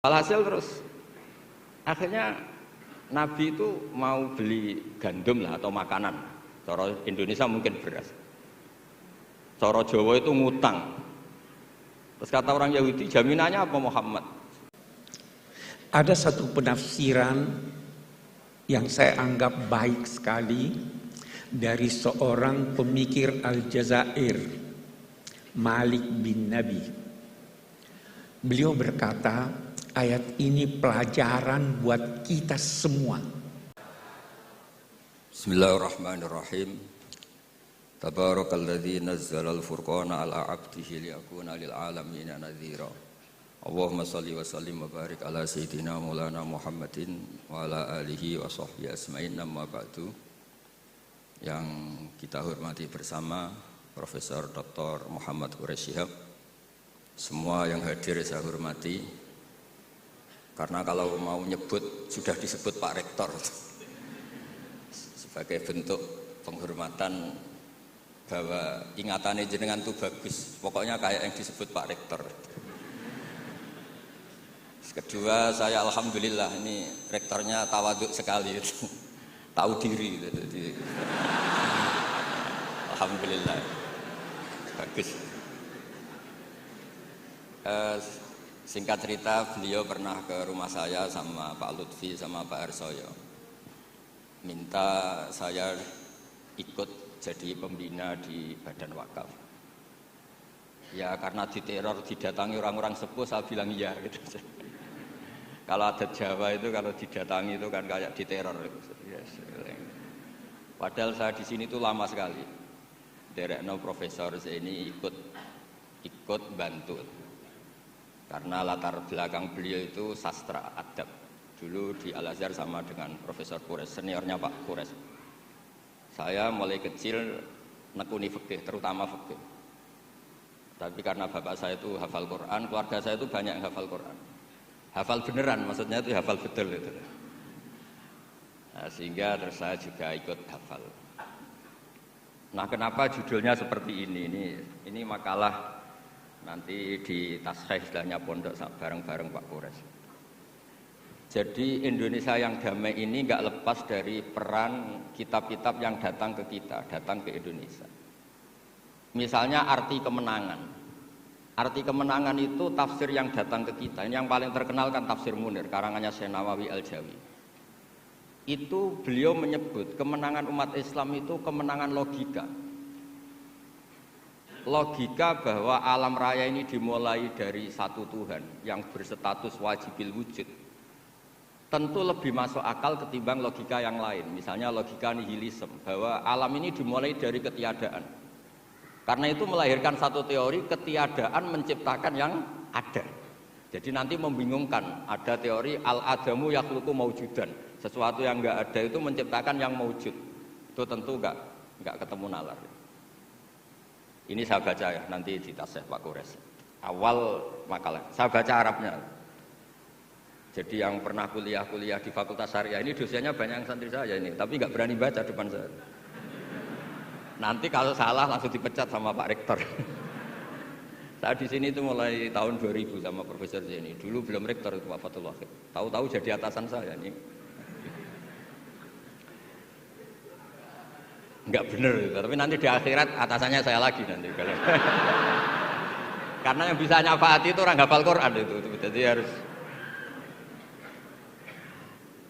Alhasil terus akhirnya Nabi itu mau beli gandum lah atau makanan. Cara Indonesia mungkin beras. Cara Jawa itu ngutang. Terus kata orang Yahudi, jaminannya apa Muhammad? Ada satu penafsiran yang saya anggap baik sekali dari seorang pemikir Aljazair, Malik bin Nabi. Beliau berkata, ayat ini pelajaran buat kita semua. Bismillahirrahmanirrahim. Tabarakalladzi nazzalal furqana ala 'abdihi liyakuna lil 'alamin nadhira. Allahumma shalli wa sallim wa barik ala sayyidina Maulana Muhammadin wa ala alihi wa sahbihi asma'in, amma ba'du. Yang kita hormati bersama Profesor Dr. Muhammad Quraish Shihab. Semua yang hadir saya hormati. Karena kalau mau nyebut sudah disebut Pak Rektor sebagai bentuk penghormatan bahwa ingatannya jenengan itu bagus, pokoknya kayak yang disebut Pak Rektor. Kedua, saya alhamdulillah ini rektornya tawaduk sekali, tahu diri, jadi alhamdulillah bagus. Singkat cerita, beliau pernah ke rumah saya sama Pak Lutfi sama Pak Arsoyo, minta saya ikut jadi pembina di Badan Wakaf. Ya karena diteror, didatangi orang-orang sepuh, saya bilang iya gitu. Kalau adat Jawa itu kalau didatangi itu kan kayak diteror. Yes. Padahal saya di sini tuh lama sekali. Derekno Profesor saya ini ikut bantu. Karena latar belakang beliau itu sastra adab. Dulu di Al-Azhar sama dengan Profesor Quraish, seniornya Pak Quraish. Saya mulai kecil nekuni fikih, terutama fikih. Tapi karena bapak saya itu hafal Quran, keluarga saya itu banyak yang hafal Quran. Hafal beneran, maksudnya itu hafal betul itu. Nah, sehingga terus saya juga ikut hafal. Nah, kenapa judulnya seperti ini? Ini makalah nanti di tasrih istilahnya pondok bareng-bareng Pak Quraish. Jadi Indonesia yang damai ini nggak lepas dari peran kitab-kitab yang datang ke kita, datang ke Indonesia. Misalnya arti kemenangan. Arti kemenangan itu tafsir yang datang ke kita. Ini yang paling terkenal kan tafsir Munir, karangannya Syekh Nawawi Al-Jawi. Itu beliau menyebut kemenangan umat Islam itu kemenangan logika. Logika bahwa alam raya ini dimulai dari satu Tuhan yang berstatus wajibil wujud. Tentu lebih masuk akal ketimbang logika yang lain. Misalnya logika nihilisme, bahwa alam ini dimulai dari ketiadaan. Karena itu melahirkan satu teori ketiadaan menciptakan yang ada. Jadi nanti membingungkan, ada teori al-adamu yakhluqu maujudan. Sesuatu yang enggak ada itu menciptakan yang maujud. Itu tentu enggak ketemu nalar. Ini saya baca ya, nanti di tasih Pak Quraish. Awal makalah, saya baca Arabnya. Jadi yang pernah kuliah di Fakultas Syariah ini dosennya banyak yang santri saya ini, tapi nggak berani baca depan saya. Nanti kalau salah langsung dipecat sama Pak Rektor. Saya di sini itu mulai tahun 2000 sama Profesor Zeni. Dulu belum Rektor itu Pak Fatullah. Tahu-tahu jadi atasan saya ini. Nggak bener, tapi nanti di akhirat atasannya saya lagi nanti. Karena yang bisa nyafaati itu orang hafal Quran itu, jadi harus.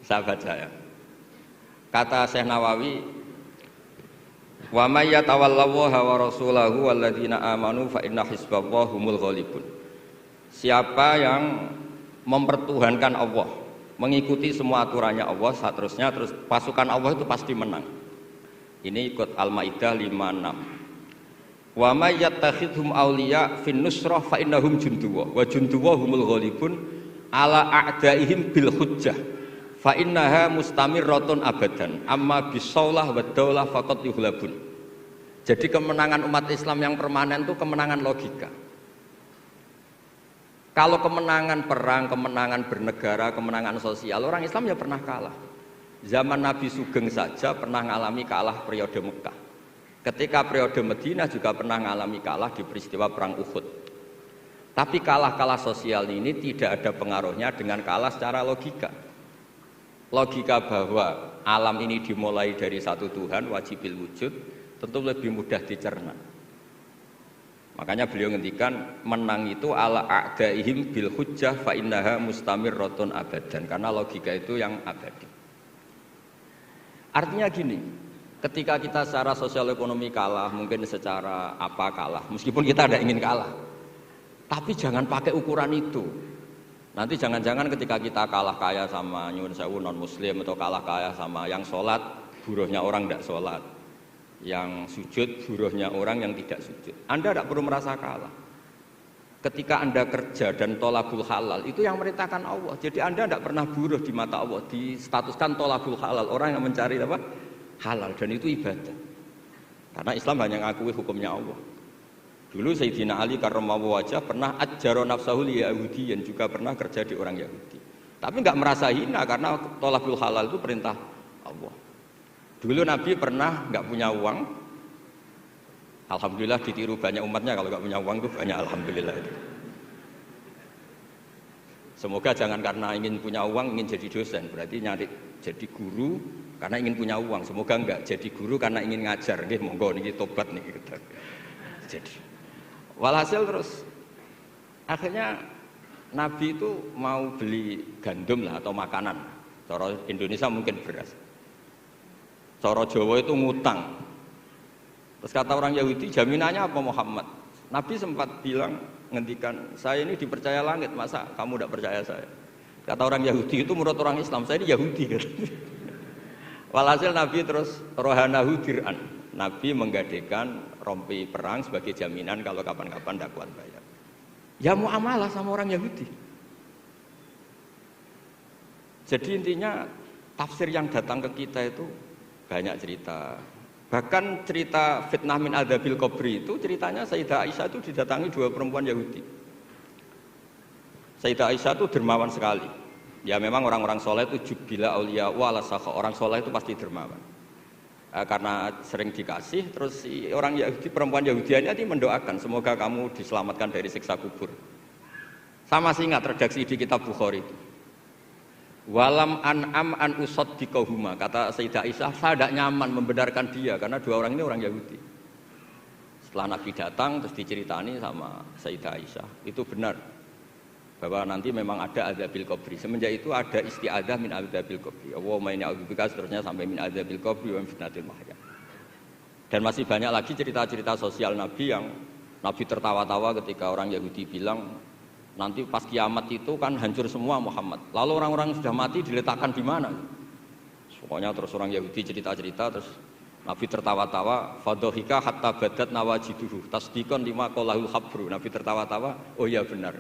Saya baca ya. Kata Syekh Nawawi, wa may yatawallallaha wa rasulahu walladzina amanu fa inna hizballahi humul ghalibun. Siapa yang mempertuhankan Allah, mengikuti semua aturannya Allah, seterusnya terus pasukan Allah itu pasti menang. Ini ikut Al-Maidah 56. Wa may yattakhidhum awliya fin nusrah fa innahum junduwa wa junduwa humul ghalibun ala a'daihim bil hujjah. Fa innaha mustamirratun abadan amma bisaulah wa daulah faqat yuhlabun. Jadi kemenangan umat Islam yang permanen itu kemenangan logika. Kalau kemenangan perang, kemenangan bernegara, kemenangan sosial, orang Islam ya pernah kalah. Zaman Nabi Sugeng saja pernah mengalami kalah periode Mekah. Ketika periode Madinah juga pernah mengalami kalah di peristiwa perang Uhud. Tapi kalah sosial ini tidak ada pengaruhnya dengan kalah secara logika. Logika bahwa alam ini dimulai dari satu Tuhan, wajibil wujud, tentu lebih mudah dicerna. Makanya beliau ngendikan menang itu ala a'daihim bil hujjah fa innaha mustamirratun abadan, karena logika itu yang abadi. Artinya gini, ketika kita secara sosial ekonomi kalah, mungkin secara apa kalah, meskipun kita tidak ingin kalah, tapi jangan pakai ukuran itu. Nanti jangan-jangan ketika kita kalah kaya sama nyuwun sewu non muslim, atau kalah kaya sama yang sholat, buruhnya orang tidak sholat, yang sujud, buruhnya orang yang tidak sujud, Anda tidak perlu merasa kalah. Ketika Anda kerja dan tolabul halal, itu yang merintahkan Allah. Jadi Anda tidak pernah buruh di mata Allah, distatuskan tolabul halal, orang yang mencari apa? Halal, dan itu ibadah. Karena Islam hanya mengakui hukumnya Allah. Dulu Sayyidina Ali karramallahu wajhah pernah ajjaro nafsahu li Yahudiyan, juga pernah kerja di orang Yahudi. Tapi nggak merasa hina karena tolabul halal itu perintah Allah. Dulu Nabi pernah nggak punya uang, alhamdulillah ditiru banyak umatnya, kalau nggak punya uang itu banyak alhamdulillah itu. Semoga jangan karena ingin punya uang ingin jadi dosen, berarti nyari jadi guru karena ingin punya uang. Semoga enggak jadi guru karena ingin ngajar. Nggih monggo niki tobat niki gitu. Jadi walhasil terus akhirnya Nabi itu mau beli gandum lah atau makanan. Cara Indonesia mungkin beras. Cara Jawa itu ngutang. Terus kata orang Yahudi, jaminannya apa Muhammad? Nabi sempat bilang, ngendikan, saya ini dipercaya langit, masa kamu tidak percaya saya? Kata orang Yahudi itu menurut orang Islam, saya ini Yahudi. Walhasil Nabi terus rohanahu dir'an. Nabi menggadekan rompi perang sebagai jaminan kalau kapan-kapan tidak kuat bayar. Ya muamalah sama orang Yahudi. Jadi intinya tafsir yang datang ke kita itu banyak cerita. Bahkan cerita fitnah min adzabil qabri itu ceritanya Sayyidah Aisyah itu didatangi dua perempuan Yahudi. Sayyidah Aisyah itu dermawan sekali. Ya memang orang-orang soleh itu jubila auliya wala sakha. Orang soleh itu pasti dermawan. Karena sering dikasih, terus si orang Yahudi, perempuan Yahudianya ini mendoakan semoga kamu diselamatkan dari siksa kubur. Sama sih ingat redaksi di kitab Bukhari itu. Walam an'am an usaddiqahuma, kata Sayyidah Aisyah, saya tidak nyaman membenarkan dia karena dua orang ini orang Yahudi. Setelah Nabi datang terus diceritani sama Sayyidah Aisyah, itu benar bahwa nanti memang ada adzabil qabri. Semenjak itu ada isti'adzah min adzabil qabri. Allahumma inni a'udzubika, seterusnya sampai min adzabil qabri wa min fitnatil mahya. Dan masih banyak lagi cerita-cerita sosial Nabi yang Nabi tertawa-tawa ketika orang Yahudi bilang nanti pas kiamat itu kan hancur semua Muhammad. Lalu orang-orang sudah mati diletakkan di mana? Pokoknya terus orang Yahudi cerita-cerita terus Nabi tertawa-tawa, fadhahika hatta badat nawajiduhu tasdiqan lima qalahul habru. Nabi tertawa-tawa, oh ya benar.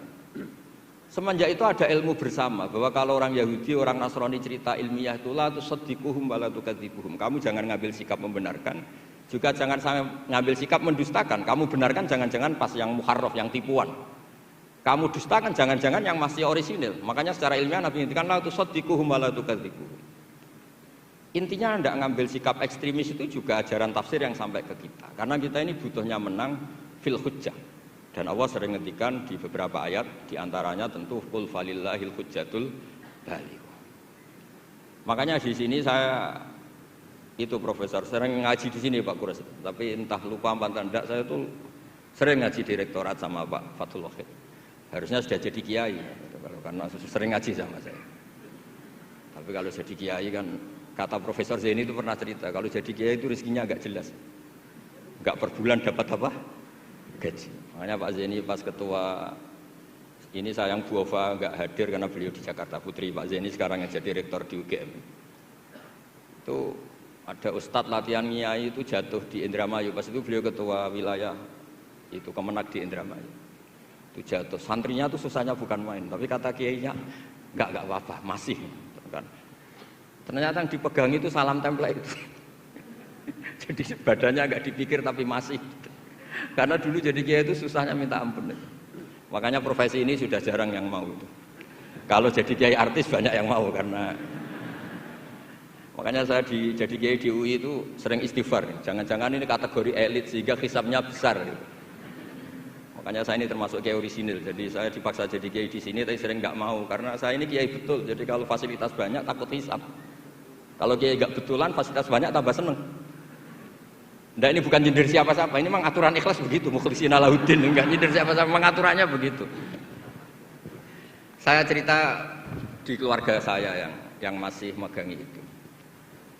Semenjak itu ada ilmu bersama bahwa kalau orang Yahudi, orang Nasrani cerita ilmiah itu la tusaddiquhum wa la tukadzibuhum. Kamu jangan ngambil sikap membenarkan, juga jangan ngambil sikap mendustakan. Kamu benarkan jangan-jangan pas yang muharraf, yang tipuan. Kamu dustakan jangan-jangan yang masih orisinil. Makanya secara ilmiah Nabi ngintikan la tusaddiquhum wa la tukadzibuhum. Intinya tidak ngambil sikap ekstremis itu juga ajaran tafsir yang sampai ke kita. Karena kita ini butuhnya menang fil hujjah. Dan Allah sering ngendikan di beberapa ayat, diantaranya tentu qul falillahil hujjatul baligh. Makanya di sini saya itu profesor sering ngaji di sini Pak Kures, tapi entah lupa apa enggak, saya tuh sering ngaji direktorat sama Pak Fathul Wahid. Harusnya sudah jadi kiai, karena sering ngaji sama saya. Tapi kalau jadi kiai kan kata Profesor Zaini itu pernah cerita, kalau jadi kiai itu rezekinya agak jelas, enggak per bulan dapat apa gaji. Makanya Pak Zaini pas ketua ini sayang Bu Ova enggak hadir karena beliau di Jakarta Putri. Pak Zaini sekarang yang jadi rektor di UGM. Itu ada ustadz latihan kiai itu jatuh di Indramayu. Pas itu beliau ketua wilayah itu Kemenak di Indramayu. Itu jatuh. Santrinya tuh susahnya bukan main, tapi kata kiainya enggak apa-apa, masih kan. Ternyata yang dipegang itu salam tempel itu. Jadi badannya enggak dipikir tapi masih. Karena dulu jadi kiai itu susahnya minta ampun. Makanya profesi ini sudah jarang yang mau itu. Kalau jadi kiai artis banyak yang mau karena makanya saya jadi kiai di UI itu sering istighfar. Jangan-jangan ini kategori elit sehingga hisabnya besar. Makanya saya ini termasuk kiai orisinil. Jadi saya dipaksa jadi kiai di sini, tapi sering nggak mau karena saya ini kiai betul. Jadi kalau fasilitas banyak takut hisap. Kalau kiai nggak betulan, fasilitas banyak tambah seneng. Nah ini bukan nyindir siapa-siapa, ini memang aturan ikhlas begitu, mukhlisina lahuddin, enggak nyindir siapa-siapa, memang aturannya begitu. Saya cerita di keluarga saya yang masih megangi itu.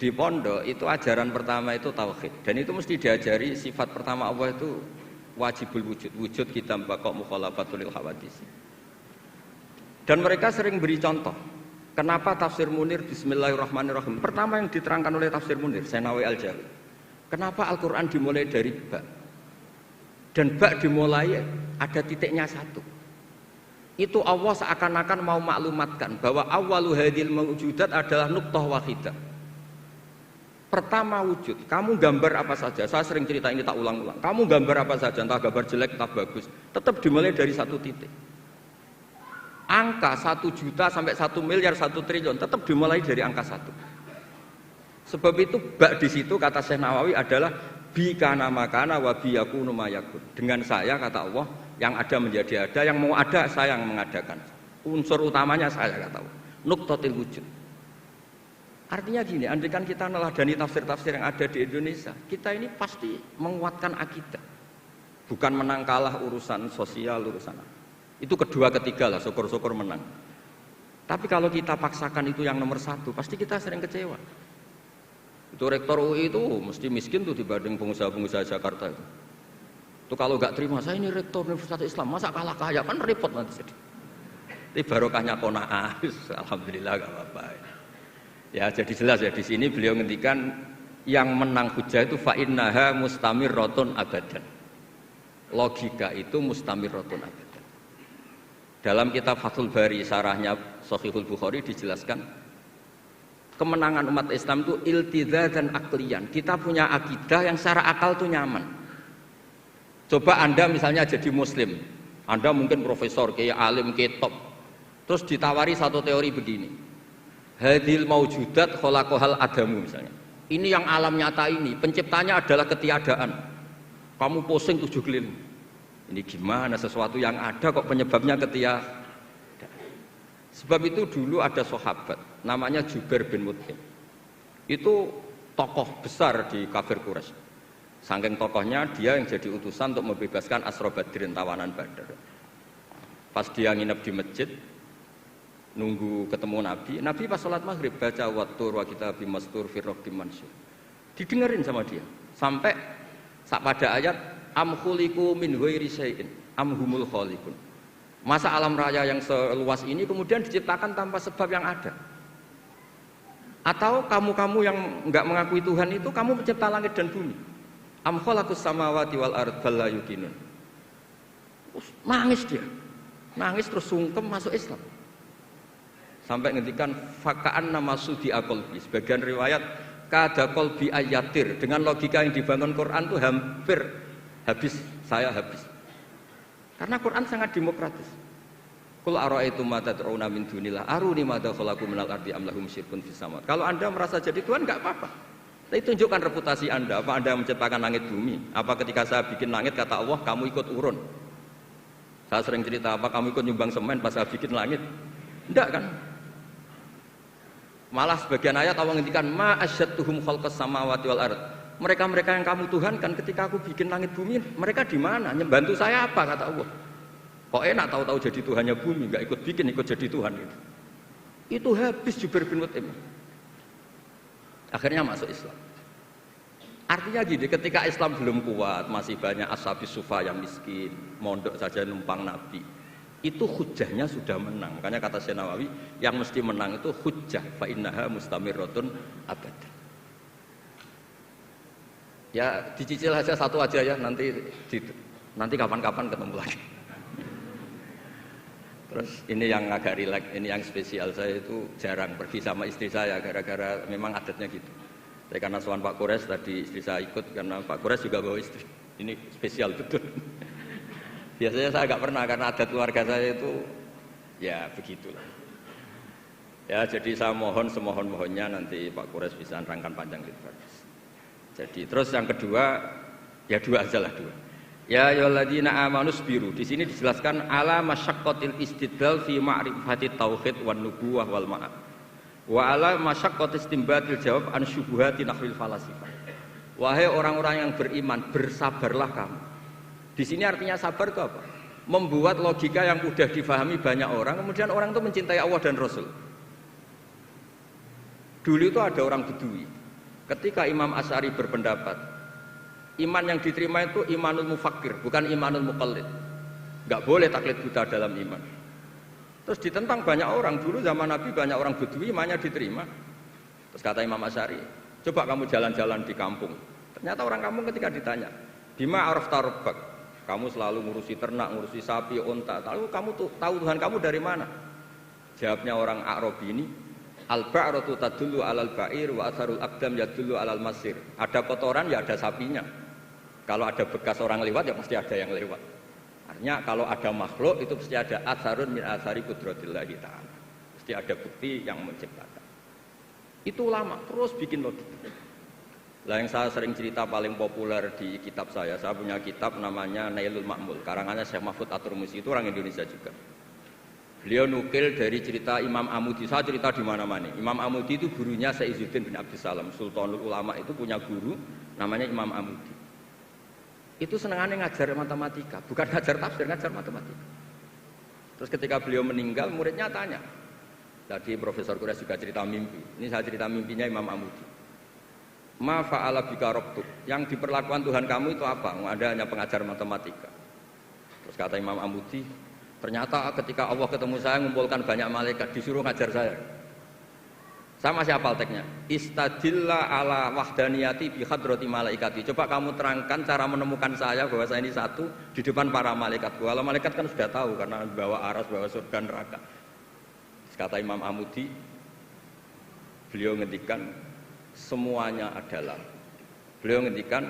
Di pondok itu ajaran pertama itu tauhid, dan itu mesti diajari sifat pertama Allah itu wajibul wujud, wujud kita bakok mukhalafatul hawadis. Dan mereka sering beri contoh. Kenapa tafsir Munir Bismillahirrahmanirrahim? Pertama yang diterangkan oleh tafsir Munir, Senawi Al-Jawi. Kenapa Al-Quran dimulai dari ba? Dan ba dimulai ada titiknya satu. Itu Allah seakan-akan mau maklumatkan bahwa awalu hadil mawujudat adalah nuqtah wahidah. Pertama wujud, kamu gambar apa saja, saya sering cerita ini tak ulang-ulang. Kamu gambar apa saja, entah gambar jelek, entah bagus, tetap dimulai dari satu titik. Angka 1 juta sampai 1 miliar, 1 triliun tetap dimulai dari angka 1. Sebab itu bak di situ kata Syekh Nawawi adalah bi kana makana wa bi yakunu mayakun. Dengan saya kata Allah yang ada menjadi ada, yang mau ada saya yang mengadakan. Unsur utamanya saya kata Allah. Nuqtatil wujud. Artinya gini, andaikan kita neladani tafsir-tafsir yang ada di Indonesia, kita ini pasti menguatkan akidah. Bukan menang kalah urusan sosial, urusan apa. Itu kedua ketiga lah, syukur-syukur menang. Tapi kalau kita paksakan itu yang nomor satu, pasti kita sering kecewa. Itu rektor UI itu mesti miskin tuh dibanding pengusaha-pengusaha Jakarta itu. Itu kalau nggak terima, saya ini rektor Universitas Islam, masa kalah kaya, kan repot nanti jadi. Ini barokahnya qanaah, alhamdulillah gak apa-apa. Ya jadi jelas ya di sini beliau ngendikan yang menang hujah itu fa innaha mustamirratun abadan. Logika itu mustamirratun abadan. Dalam kitab Fathul Bari sarahnya Shahihul Bukhari dijelaskan kemenangan umat Islam itu iltidza dan aklian. Kita punya akidah yang secara akal tuh nyaman. Coba Anda misalnya jadi muslim, Anda mungkin profesor, kayak alim, kayak top. Terus ditawari satu teori begini. Hadil maujudat khalaqahal adamu misalnya. Ini yang alam nyata ini, penciptanya adalah ketiadaan. Kamu pusing 7 keliling. Ini gimana sesuatu yang ada kok penyebabnya ketiadaan? Sebab itu dulu ada sahabat namanya Jubair bin Mut'im. Itu tokoh besar di kafir Quraisy. Saking tokohnya dia yang jadi utusan untuk membebaskan Asra Badrin, tawanan Badar. Pas dia nginep di masjid nunggu ketemu Nabi, Nabi pas sholat maghrib baca wattur wa kitabim mastur fi raqqim mansur. Didengerin sama dia sampai pada ayat am khuliqu min ghairi syai'in am humul khaliqun. Masa alam raya yang seluas ini kemudian diciptakan tanpa sebab yang ada? Atau kamu-kamu yang enggak mengakui Tuhan itu kamu pencipta langit dan bumi? Am khalaqus samawati wal ard bal la yuqinun. Nangis dia. Nangis terus sungkem masuk Islam. Sampai ngendikan faka'an nama sudi aqalbi. Sebagian riwayat kada qalbi ayatir. Dengan logika yang dibangun Quran itu hampir habis, saya habis. Karena Quran sangat demokratis. Qul ara'aytum ma tad'una min dunillah aruni madza khalaqu minal ardi am lahum syirkun fis samawati. Kalau Anda merasa jadi Tuhan enggak apa-apa. Tapi tunjukkan reputasi Anda. Apa Anda menciptakan langit bumi? Apa ketika saya bikin langit kata Allah kamu ikut urun? Saya sering cerita apa kamu ikut nyumbang semen pas saya bikin langit? Enggak kan? Malah sebagian ayat Allah ngendikan ma asyadtuhum khalqas samawati wal ard. Mereka-mereka yang kamu tuhankan ketika aku bikin langit bumi, mereka di mana? Membantu saya apa kata Allah? Kok enak tahu-tahu jadi Tuhannya bumi, nggak ikut bikin, ikut jadi Tuhan gitu. Itu habis Jubair bin Mut'im. Akhirnya masuk Islam. Artinya gini, ketika Islam belum kuat, masih banyak ashabi sufa yang miskin, mondok saja numpang Nabi. Itu hujahnya sudah menang. Makanya kata Syekh Nawawi, yang mesti menang itu hujah fa innaha mustamirratun abadan. Ya dicicil aja satu aja ya, nanti kapan-kapan ketemu lagi. Terus ini yang agak rileks, ini yang spesial. Saya itu jarang pergi sama istri saya gara-gara memang adatnya gitu. Saya karena sowan Pak Kores tadi istri saya ikut karena Pak Kores juga bawa istri. Ini spesial betul. Biasanya saya agak pernah karena adat keluarga saya itu ya begitulah. Ya jadi saya mohon semohon-mohonnya nanti Pak Kores bisa nerangkan panjang lebar. Jadi terus yang kedua ya dua aja lah dua. Ya ayyuhalladzina amanu sabiru. Di sini dijelaskan ala masyaqqatil istidlal fi ma'rifati tauhid wan nubuwah wal ma'ad. Wa ala masyaqqatis istinbatil jawab an syubuhati nahwil falasifah. Wahai orang-orang yang beriman, bersabarlah kamu. Di sini artinya sabar itu apa? Membuat logika yang mudah difahami banyak orang, kemudian orang itu mencintai Allah dan Rasul. Dulu itu ada orang Bedui. Ketika Imam Asy'ari berpendapat, iman yang diterima itu imanul mufakkir, bukan imanul muqallid. Enggak boleh taklid buta dalam iman. Terus ditentang banyak orang. Dulu zaman Nabi banyak orang Bedui imannya diterima. Terus kata Imam Asy'ari, coba kamu jalan-jalan di kampung. Ternyata orang kampung ketika ditanya, bima arafta rabbak? Kamu selalu ngurusi ternak, ngurusi sapi, unta. Lalu kamu tahu Tuhan kamu dari mana? Jawabnya orang Arabi ini, al-ba'ratu tadullu 'alal ba'ir wa atharul aqdam yadullu 'alal masir. Ada kotoran ya ada sapinya. Kalau ada bekas orang lewat ya pasti ada yang lewat. Artinya kalau ada makhluk itu pasti ada atharun min athari qudratillahi ta'ala. Pasti ada bukti yang menciptakan. Itu ulama terus bikin logika. Lah yang saya sering cerita paling populer di kitab saya punya kitab namanya Nailul Ma'mul, karangannya Syekh Mahfud At-Turmusi, itu orang Indonesia juga. Beliau nukil dari cerita Imam Amudi, saya cerita di mana-mana. Imam Amudi itu gurunya Syekh Izzuddin bin Abdussalam, Sultanul Ulama itu punya guru namanya Imam Amudi. Itu senangannya ngajar matematika, bukan ngajar tafsir, ngajar matematika. Terus ketika beliau meninggal, muridnya tanya. Tadi Profesor Quraisy juga cerita mimpi. Ini saya cerita mimpinya Imam Amudi. Ma fa'ala bika rabbuk, yang diperlakukan Tuhan kamu itu apa? Ada hanya pengajar matematika. Terus kata Imam Amudi, ternyata ketika Allah ketemu saya mengumpulkan banyak malaikat, disuruh ngajar saya. Saya masih hafal teksnya. Istadilla ala wahdaniyati bi hadrati malaikati. Coba kamu terangkan cara menemukan saya bahwa saya ini satu di depan para malaikat. Kalau malaikat kan sudah tahu karena bawa aras, bawa surga neraka. Terus kata Imam Amudi, beliau ngendikan semuanya adalah, beliau ngendikan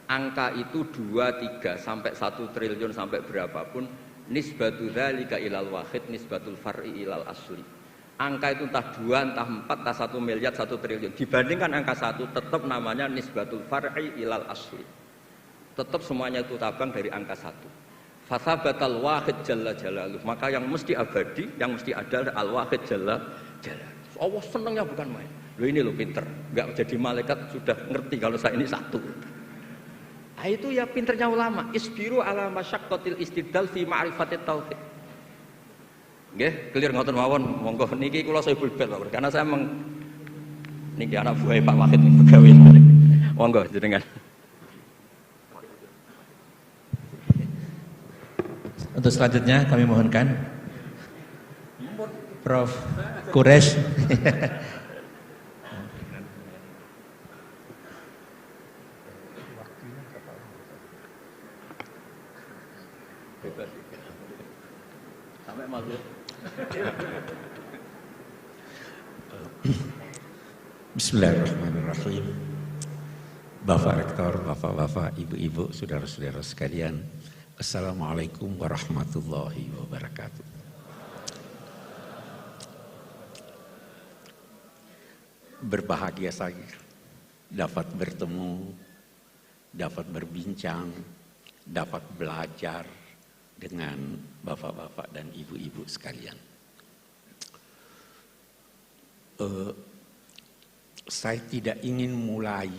angka itu 2, 3 sampai 1 triliun sampai berapapun, nisbatu dzalika ilal wahid nisbatul far'i ilal asli. Angka itu entah 2, entah 4, entah 1 miliar, 1 triliun. Dibandingkan angka 1 tetap namanya nisbatul far'i ilal asli. Tetap semuanya itu tabang dari angka 1. Fasabatal wahid jalla jalaluh. Maka yang mesti abadi, yang mesti ada al-wahid jalla jalaluh. Allah senangnya bukan main. Loh ini lo pinter, nggak jadi malaikat sudah ngerti kalau saya ini satu. Nah, itu ya pinternya ulama. Isbiru ala masyaqqatil istidlal fi ma'rifatit tauhid. Nggih, clear ngoten mawon. Monggo niki kula saya bulbet Pak, karena saya niki anak buah Pak Wahid pegawai. Monggo jenengan. Untuk selanjutnya kami mohonkan Prof. Quraisy. Sampai maghrib. Bismillahirrahmanirrahim. Bapak Rektor, bapak-bapak, ibu-ibu, saudara-saudara sekalian, Assalamualaikum warahmatullahi wabarakatuh. Berbahagia saya dapat bertemu, dapat berbincang, dapat belajar dengan bapak-bapak dan ibu-ibu sekalian. Saya tidak ingin mulai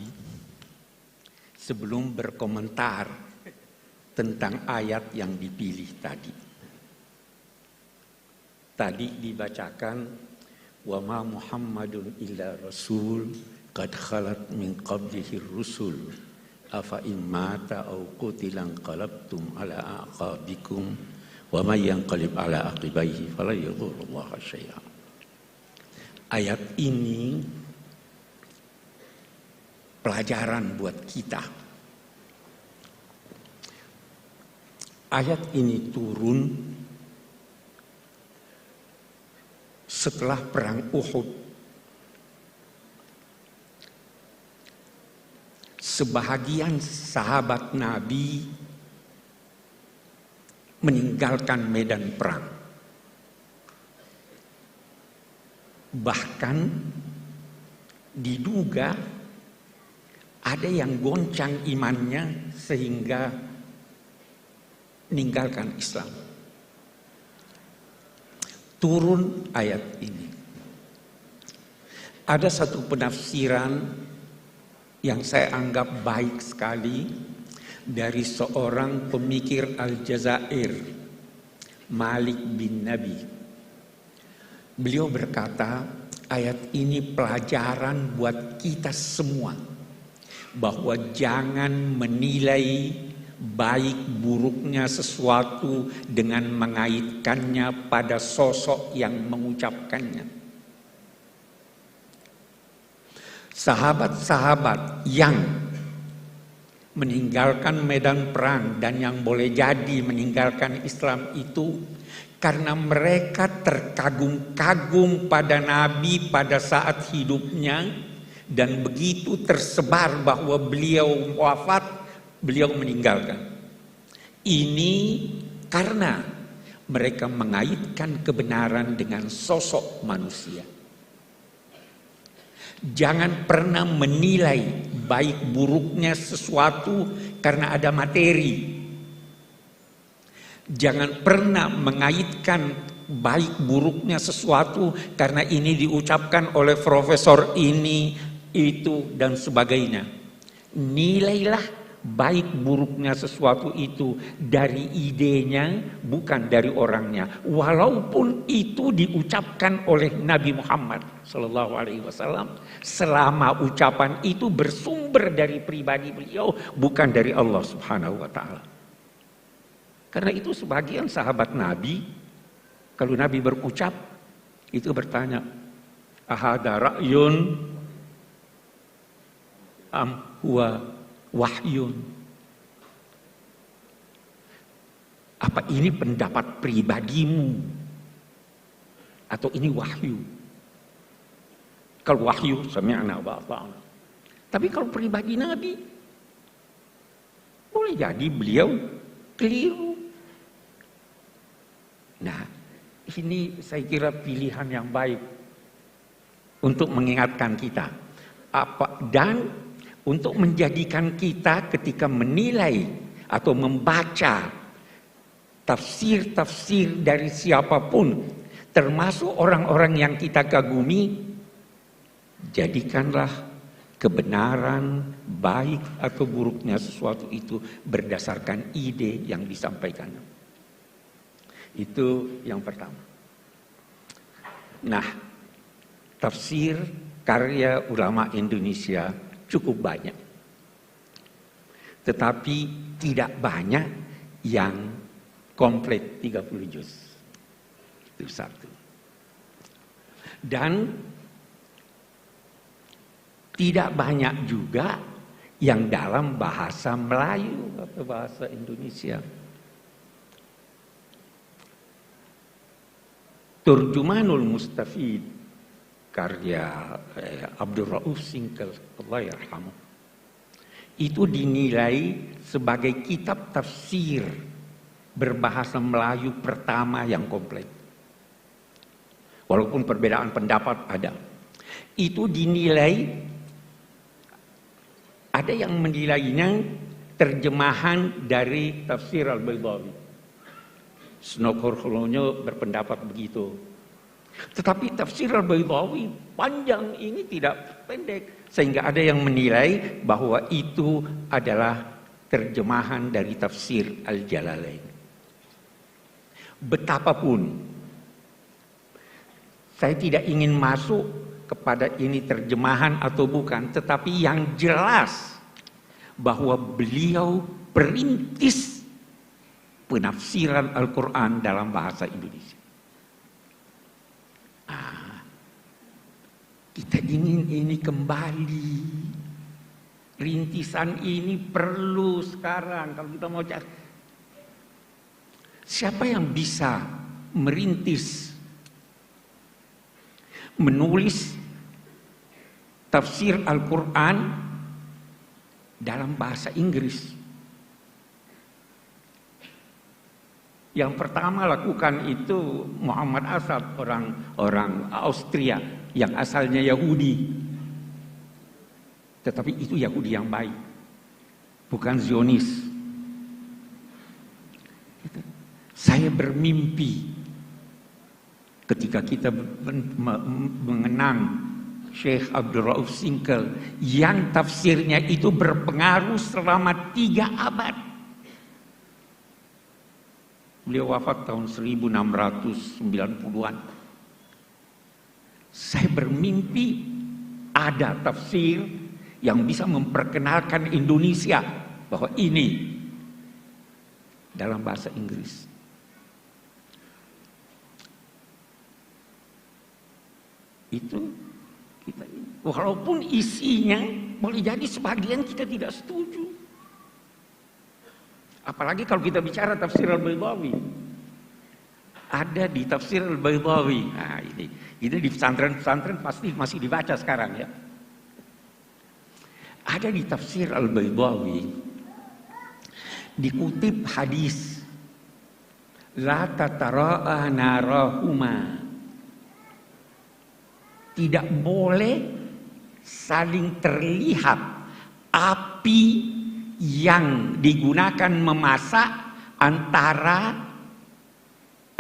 sebelum berkomentar tentang ayat yang dipilih tadi. Tadi dibacakan wa ma Muhammadun illa rasul qad khalat min qablihi rusul afa in mata aw qutila qalabtum ala aqabikum wa may yanqalib ala aqibaihi fala yadhurrullaha syai'a. Ayat ini pelajaran buat kita. Ayat ini turun setelah perang Uhud. Sebahagian sahabat Nabi meninggalkan medan perang. Bahkan diduga ada yang goncang imannya sehingga meninggalkan Islam. Turun ayat ini. Ada satu penafsiran yang saya anggap baik sekali dari seorang pemikir Aljazair, Malik bin Nabi. Beliau berkata, ayat ini pelajaran buat kita semua bahwa jangan menilai baik buruknya sesuatu dengan mengaitkannya pada sosok yang mengucapkannya. Sahabat-sahabat yang meninggalkan medan perang dan yang boleh jadi meninggalkan Islam itu karena mereka terkagum-kagum pada Nabi pada saat hidupnya, dan begitu tersebar bahwa beliau wafat, beliau meninggalkan. Ini karena mereka mengaitkan kebenaran dengan sosok manusia. Jangan pernah menilai baik buruknya sesuatu karena ada materi. Jangan pernah mengaitkan baik buruknya sesuatu karena ini diucapkan oleh profesor ini, itu, dan sebagainya. Nilailah baik buruknya sesuatu itu dari idenya, bukan dari orangnya. Walaupun itu diucapkan oleh Nabi Muhammad SAW, selama ucapan itu bersumber dari pribadi beliau, bukan dari Allah Subhanahu wa Ta'ala. Karena itu sebagian sahabat Nabi, kalau Nabi berucap, itu bertanya, ahada ra'yun am huwa wahyun. Apa ini pendapat pribadimu atau ini wahyu? Kalau wahyu, sami'na wa ata'na. Tapi kalau pribadi Nabi, boleh jadi beliau keliru. Nah, ini saya kira pilihan yang baik untuk mengingatkan kita. Dan untuk menjadikan kita ketika menilai atau membaca tafsir-tafsir dari siapapun, termasuk orang-orang yang kita kagumi, jadikanlah kebenaran baik atau buruknya sesuatu itu berdasarkan ide yang disampaikan. Itu yang pertama. Nah, tafsir karya ulama Indonesia cukup banyak. Tetapi tidak banyak yang komplit 30 juz. Itu satu. Dan tidak banyak juga yang dalam bahasa Melayu atau bahasa Indonesia. Turjumanul Mustafid karya Abdul Rauf Singkel, Allah yarhamuh, itu dinilai sebagai kitab tafsir berbahasa Melayu pertama yang komplit. Walaupun perbedaan pendapat ada. Itu dinilai, ada yang menilainya terjemahan dari tafsir Al-Baydawi. Snokor-Holonyo berpendapat begitu. Tetapi tafsir Al-Baydawi panjang ini tidak pendek. Sehingga ada yang menilai bahwa itu adalah terjemahan dari tafsir Al-Jalalain. Betapapun, saya tidak ingin masuk kepada ini terjemahan atau bukan. Tetapi yang jelas bahwa beliau perintis penafsiran Al-Quran dalam bahasa Indonesia. Kita ingin ini kembali. Rintisan ini perlu sekarang. Kalau kita mau cari, siapa yang bisa merintis, menulis tafsir Al-Quran dalam bahasa Inggris? Yang pertama lakukan itu Muhammad Asad, orang Austria yang asalnya Yahudi. Tetapi itu Yahudi yang baik, bukan Zionis. Saya bermimpi ketika kita mengenang Syekh Abdul Rauf Singkal yang tafsirnya itu berpengaruh selama 3 abad. Beliau wafat tahun 1690-an. Saya bermimpi ada tafsir yang bisa memperkenalkan Indonesia bahwa ini dalam bahasa Inggris. Itu kita, walaupun isinya boleh jadi sebagian kita tidak setuju. Apalagi kalau kita bicara tafsir Al-Baydawi. Ada di tafsir Al-Baydawi. Nah, ini di pesantren-pesantren pasti masih dibaca sekarang ya. Ada di tafsir Al-Baydawi dikutip hadis la tatara'a narahuma. Tidak boleh saling terlihat api yang digunakan memasak antara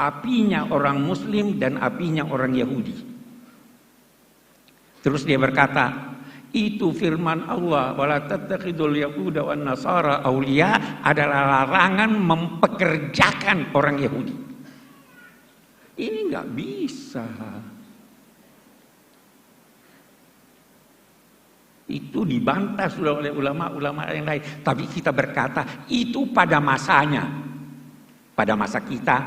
apinya orang Muslim dan apinya orang Yahudi. Terus dia berkata, itu firman Allah, wala tattakhidul yahuda wan nasara auliya, adalah larangan mempekerjakan orang Yahudi. Ini nggak bisa. Itu dibantah sudah oleh ulama-ulama yang lain. Tapi kita berkata itu pada masanya. Pada masa kita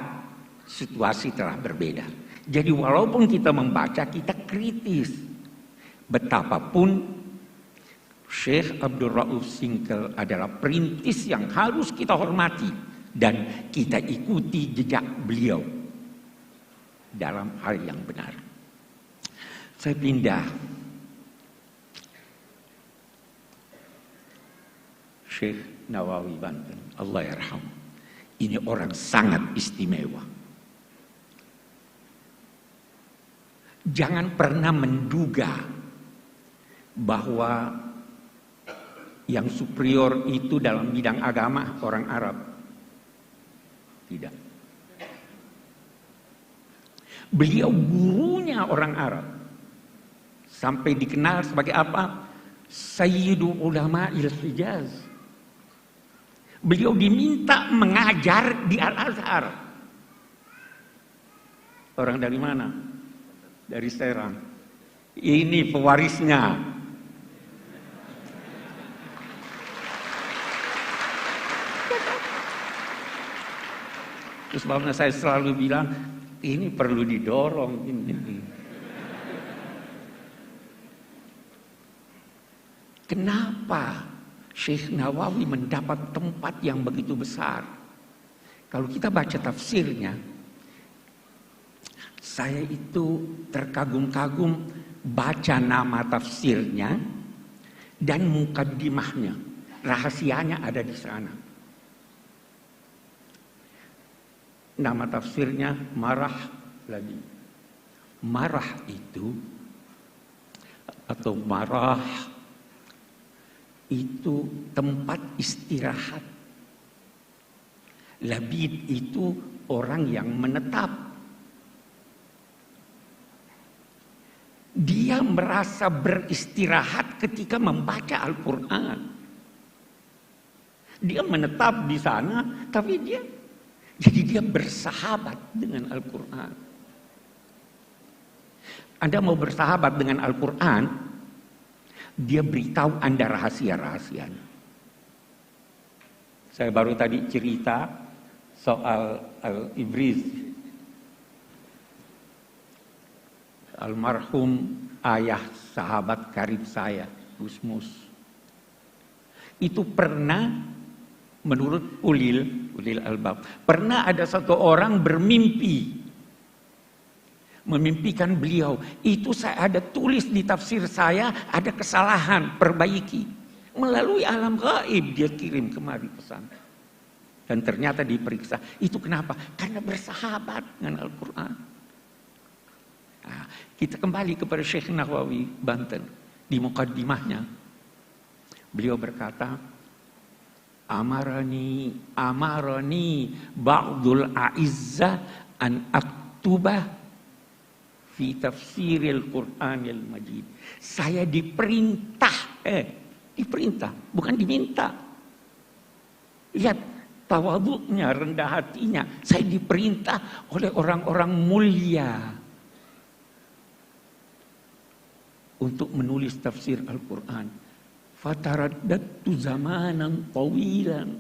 situasi telah berbeda. Jadi walaupun kita membaca, kita kritis. Betapapun Syekh Abdul Rauf Singkal adalah perintis yang harus kita hormati. Dan kita ikuti jejak beliau dalam hal yang benar. Saya pindah. Syekh Nawawi Banten, Allah yarham. Ini orang sangat istimewa. Jangan pernah menduga bahwa yang superior itu dalam bidang agama orang Arab. Tidak. Beliau gurunya orang Arab. Sampai dikenal sebagai apa? Sayyidu Ulama'il Hijaz. Beliau diminta mengajar di Al-Azhar. Orang dari mana? Dari Serang. Ini pewarisnya. Terus sebabnya saya selalu bilang, ini perlu didorong. Ini. Kenapa Syekh Nawawi mendapat tempat yang begitu besar? Kalau kita baca tafsirnya, saya itu terkagum-kagum baca nama tafsirnya dan mukaddimahnya. Rahasianya ada di sana. Nama tafsirnya Marah lagi. Marah itu atau marah itu tempat istirahat. Labid itu orang yang menetap. Dia merasa beristirahat ketika membaca Al-Quran. Dia menetap di sana, tapi dia bersahabat dengan Al-Quran. Anda mau bersahabat dengan Al-Quran, dia beritahu Anda rahasia-rahasianya. Saya baru tadi cerita soal Al-Ibriz. Almarhum ayah sahabat karib saya, Gusmus. Itu pernah, menurut ulil albab, pernah ada satu orang memimpikan beliau. Itu saya ada tulis di tafsir saya, ada kesalahan, perbaiki. Melalui alam gaib dia kirim kemari pesan. Dan ternyata diperiksa. Itu kenapa? Karena bersahabat dengan Al-Quran. Nah, kita kembali kepada Syekh Nawawi Banten. Di mukaddimahnya beliau berkata, amarani ba'dul a'izzah an aktubah fi tafsiril Qur'anil Majid. Saya diperintah, bukan diminta. Lihat tawadhu'nya, rendah hatinya. Saya diperintah oleh orang-orang mulia untuk menulis tafsir Al-Quran. Fataraddadtu zamanan tawilan.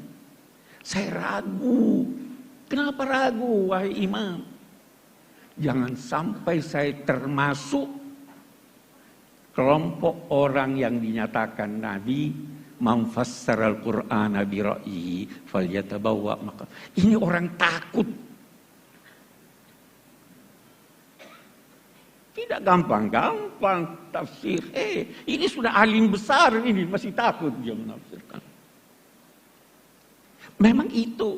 Saya ragu. Kenapa ragu, wahai imam? Jangan sampai saya termasuk kelompok orang yang dinyatakan Nabi man fassara al-Qur'ana bi ra'yihi falyatabawwa maka. Ini orang takut. Tidak gampang-gampang tafsir. Ini sudah alim besar ini masih takut dia menafsirkan. Memang itu.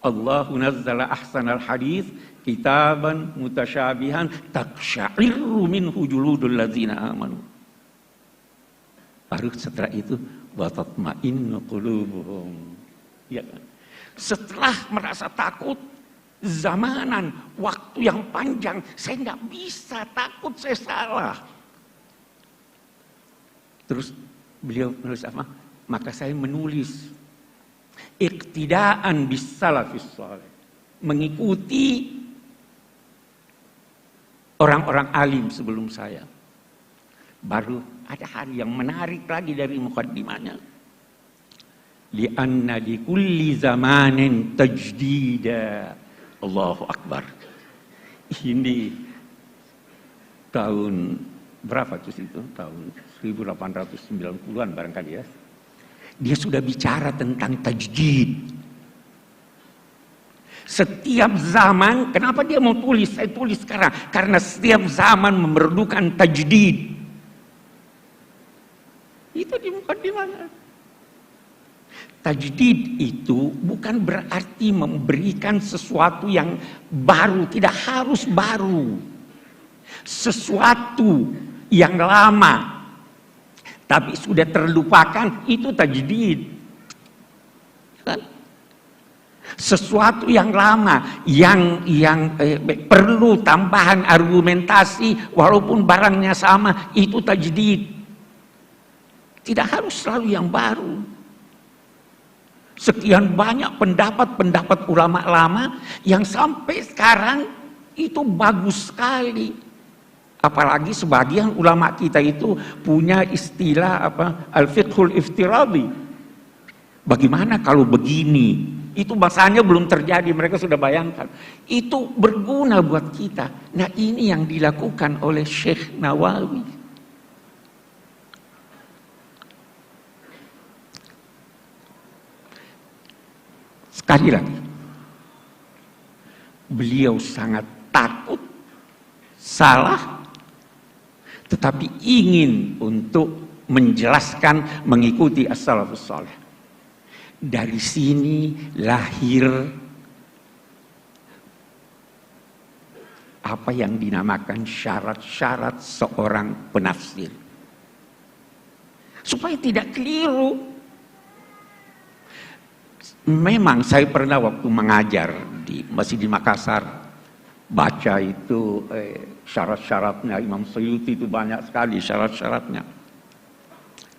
Allahu nazzala ahsanal hadis kitaban mutasyabihan taqsya'irru minhu juludul ladzina amanu. Baru setelah itu wa tatma'innu qulubuhum. Ya kan? Setelah merasa takut zamanan, waktu yang panjang, saya nggak bisa, takut saya salah. Terus beliau menulis apa? Maka saya menulis iqtidaan bis salafis saleh, mengikuti orang-orang alim sebelum saya. Baru ada hal yang menarik lagi dari mukaddimahnya. Li'anna li kulli zamanin tajdida. Allahu Akbar. Ini tahun berapa itu? Tahun 1890-an barangkali ya. Dia sudah bicara tentang tajdid. Setiap zaman, kenapa dia mau tulis? Saya tulis sekarang. Karena setiap zaman memerlukan tajdid. Itu di mukadimahnya. Tajdid itu bukan berarti memberikan sesuatu yang baru, tidak harus baru. Sesuatu yang lama tapi sudah terlupakan itu tajdid. Kan? Sesuatu yang lama yang perlu tambahan argumentasi walaupun barangnya sama itu tajdid. Tidak harus selalu yang baru. Sekian banyak pendapat-pendapat ulama lama yang sampai sekarang itu bagus sekali. Apalagi sebagian ulama kita itu punya istilah al-fiqhul iftiradi. Bagaimana kalau begini? Itu bahasanya belum terjadi, mereka sudah bayangkan. Itu berguna buat kita. Nah, ini yang dilakukan oleh Syekh Nawawi. Sekali lagi, beliau sangat takut salah, tetapi ingin untuk menjelaskan, mengikuti as-salafus saleh. Dari sini lahir apa yang dinamakan syarat-syarat seorang penafsir. Supaya tidak keliru. Memang saya pernah waktu mengajar masih di Makassar baca itu syarat-syaratnya Imam Suyuti itu banyak sekali syarat-syaratnya.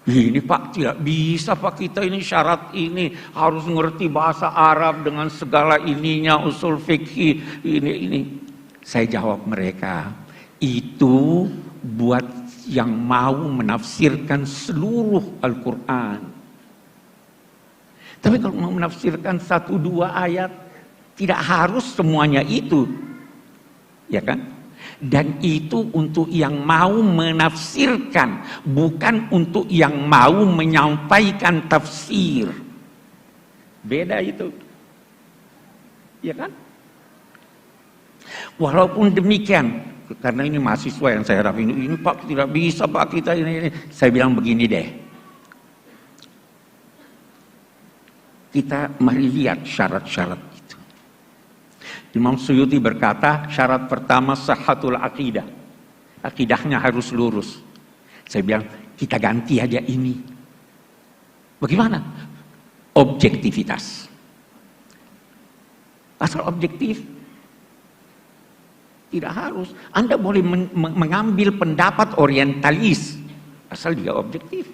Ini Pak tidak bisa Pak kita ini syarat ini harus mengerti bahasa Arab dengan segala ininya usul fikih ini. Saya jawab mereka itu buat yang mau menafsirkan seluruh Al-Quran. Tapi kalau mau menafsirkan 1-2 ayat, tidak harus semuanya itu. Ya kan? Dan itu untuk yang mau menafsirkan, bukan untuk yang mau menyampaikan tafsir. Beda itu. Ya kan? Walaupun demikian, karena ini mahasiswa yang saya harap ini Pak tidak bisa Pak kita ini. Saya bilang begini deh. Kita mari lihat syarat-syarat itu. Imam Suyuti berkata, syarat pertama sahhatul aqidah. Akidahnya harus lurus. Saya bilang, kita ganti aja ini. Bagaimana? objektivitas. Asal objektif, tidak harus. Anda boleh mengambil pendapat orientalis, asal dia objektif.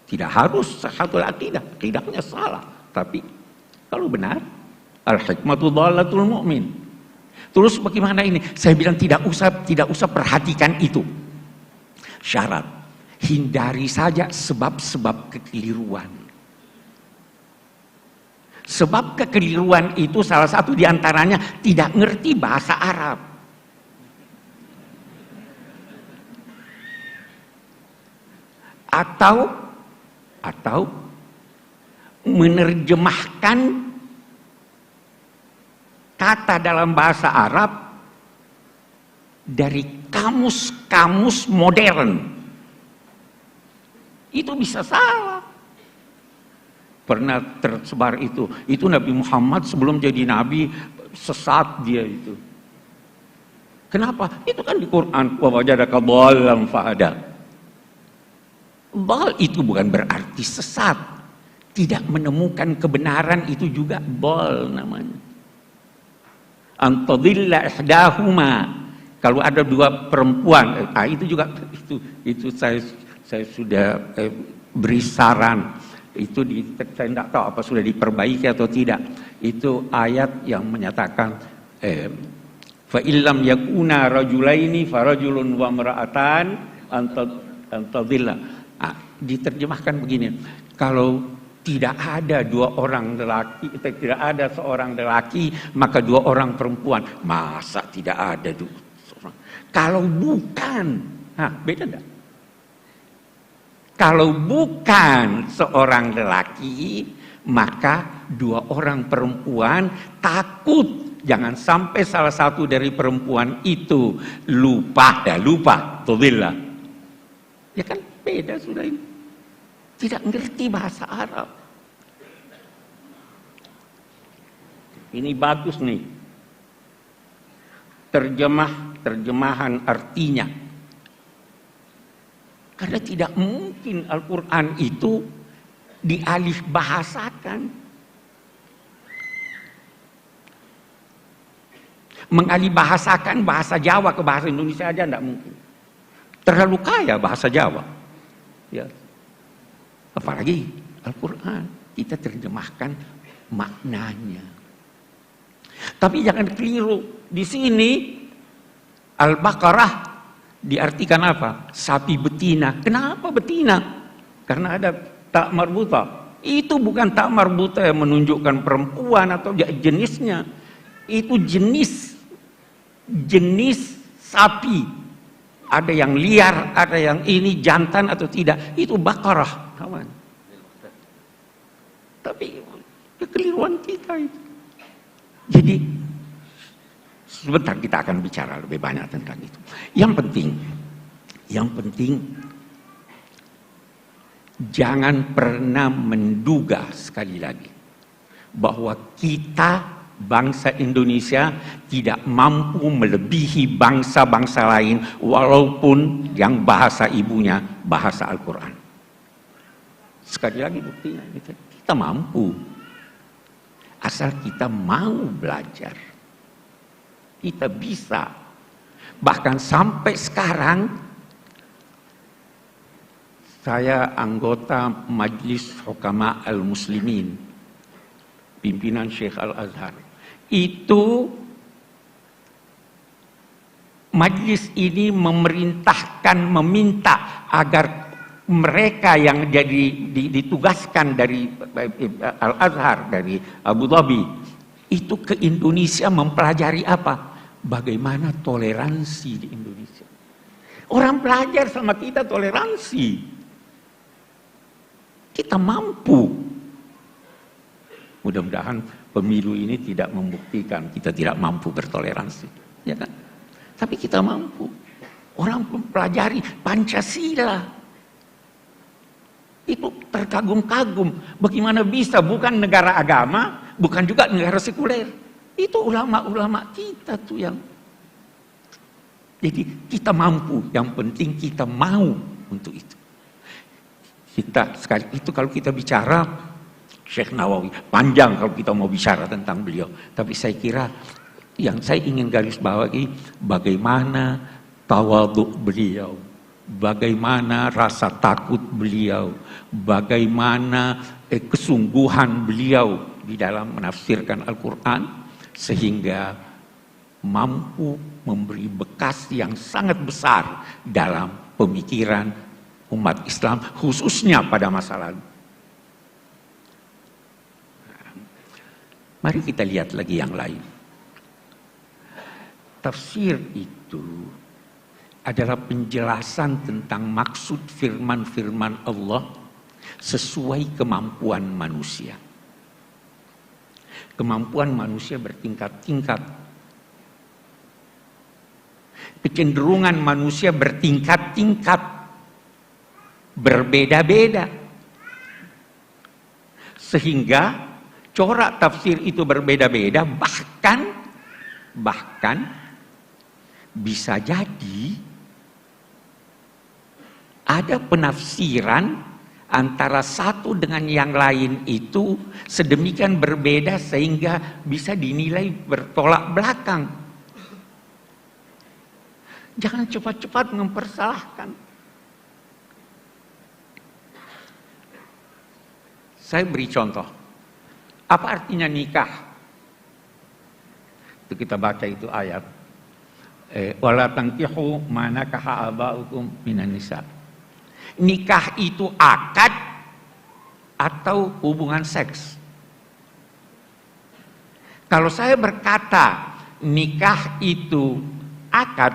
Tidak harus satu akidah, akidahnya salah. Tapi kalau benar, al-hikmatu dhalatul mu'min. Terus bagaimana ini? Saya bilang tidak usah perhatikan itu. Syarat, hindari saja sebab-sebab kekeliruan. Sebab kekeliruan itu salah satu diantaranya tidak ngerti bahasa Arab. Atau menerjemahkan kata dalam bahasa Arab dari kamus-kamus modern. Itu bisa salah. Pernah tersebar itu Nabi Muhammad sebelum jadi Nabi sesat dia itu. Kenapa? Itu kan di Quran, wa wajadaka dhallan fahada. Dhal itu bukan berarti sesat. Tidak menemukan kebenaran itu juga dhal namanya. Antadilla ihdahuma. Kalau ada dua perempuan, itu juga itu saya sudah beri saran. Itu saya tidak tahu apa sudah diperbaiki atau tidak. Itu ayat yang menyatakan fa illam yakuna rajulaini farajulun wa imra'atan antadilla. Diterjemahkan begini, kalau tidak ada dua orang lelaki, tidak ada seorang lelaki, maka dua orang perempuan. Masa tidak ada dua orang? Kalau bukan, beda enggak? Kalau bukan seorang lelaki, maka dua orang perempuan takut jangan sampai salah satu dari perempuan itu lupa, tudillah. Ya kan beda sudah ini. Tidak ngerti bahasa Arab. Ini bagus nih. Terjemahan artinya. Karena tidak mungkin Al-Quran itu dialih bahasakan. Mengalih bahasakan bahasa Jawa ke bahasa Indonesia aja tidak mungkin. Terlalu kaya bahasa Jawa. Ya. Apalagi Al-Quran, kita terjemahkan maknanya. Tapi jangan keliru. Di sini Al-Baqarah diartikan apa? Sapi betina. Kenapa betina? Karena ada tak marbuta. Itu bukan tak marbuta yang menunjukkan perempuan atau jenisnya. Itu jenis sapi. Ada yang liar, ada yang ini jantan atau tidak. Itu Baqarah, kawan. Tapi kekeliruan kita itu. Jadi sebentar kita akan bicara lebih banyak tentang itu. Yang penting jangan pernah menduga sekali lagi bahwa kita bangsa Indonesia tidak mampu melebihi bangsa-bangsa lain walaupun yang bahasa ibunya bahasa Al-Quran. Sekali lagi buktinya kita mampu asal kita mau belajar. Kita bisa. Bahkan sampai sekarang saya anggota Majlis Hukama Al-Muslimin, pimpinan Syekh Al-Azhar. Itu majlis ini meminta agar mereka yang ditugaskan dari Al-Azhar, dari Abu Dhabi, itu ke Indonesia mempelajari apa? Bagaimana toleransi di Indonesia. Orang belajar sama kita toleransi. Kita mampu. Mudah-mudahan pemilu ini tidak membuktikan kita tidak mampu bertoleransi. Ya kan? Tapi kita mampu. Orang mempelajari Pancasila. Itu terkagum-kagum. Bagaimana bisa bukan negara agama, bukan juga negara sekuler. Itu ulama-ulama kita tuh yang. Jadi kita mampu, yang penting kita mau untuk itu. Kita sekali itu kalau kita bicara Syekh Nawawi. Panjang kalau kita mau bicara tentang beliau. Tapi saya kira yang saya ingin garis bawahi, bagaimana tawadhu beliau, bagaimana rasa takut beliau, bagaimana kesungguhan beliau di dalam menafsirkan Al-Quran, sehingga mampu memberi bekas yang sangat besar dalam pemikiran umat Islam, khususnya pada masa lalu. Mari kita lihat lagi yang lain. Tafsir itu adalah penjelasan tentang maksud firman-firman Allah sesuai kemampuan manusia. Kemampuan manusia bertingkat-tingkat. Kecenderungan manusia bertingkat-tingkat. Berbeda-beda. Sehingga corak tafsir itu berbeda-beda, bahkan bisa jadi ada penafsiran antara satu dengan yang lain itu sedemikian berbeda sehingga bisa dinilai bertolak belakang. Jangan cepat-cepat mempersalahkan. Saya beri contoh. Apa artinya nikah? Itu kita baca itu ayat. Wala tankihu ma nakaha aba'ukum minan nisa. Nikah itu akad atau hubungan seks. Kalau saya berkata nikah itu akad,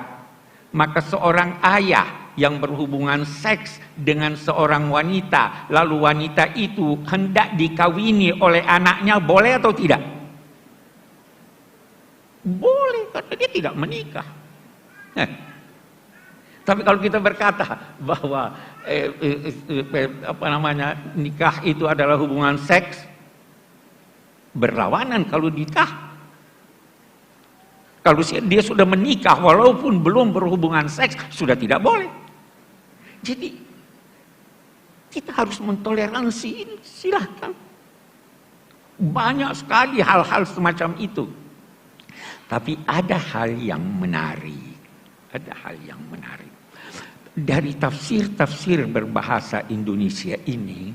maka seorang ayah yang berhubungan seks dengan seorang wanita, lalu wanita itu hendak dikawini oleh anaknya, boleh atau tidak? Boleh, karena dia tidak menikah. Tapi kalau kita berkata bahwa nikah itu adalah hubungan seks, berlawanan kalau nikah. Kalau dia sudah menikah walaupun belum berhubungan seks, sudah tidak boleh. Jadi kita harus mentoleransi ini, silahkan. Banyak sekali hal-hal semacam itu. Tapi ada hal yang menarik. Ada hal yang menarik. Dari tafsir-tafsir berbahasa Indonesia ini,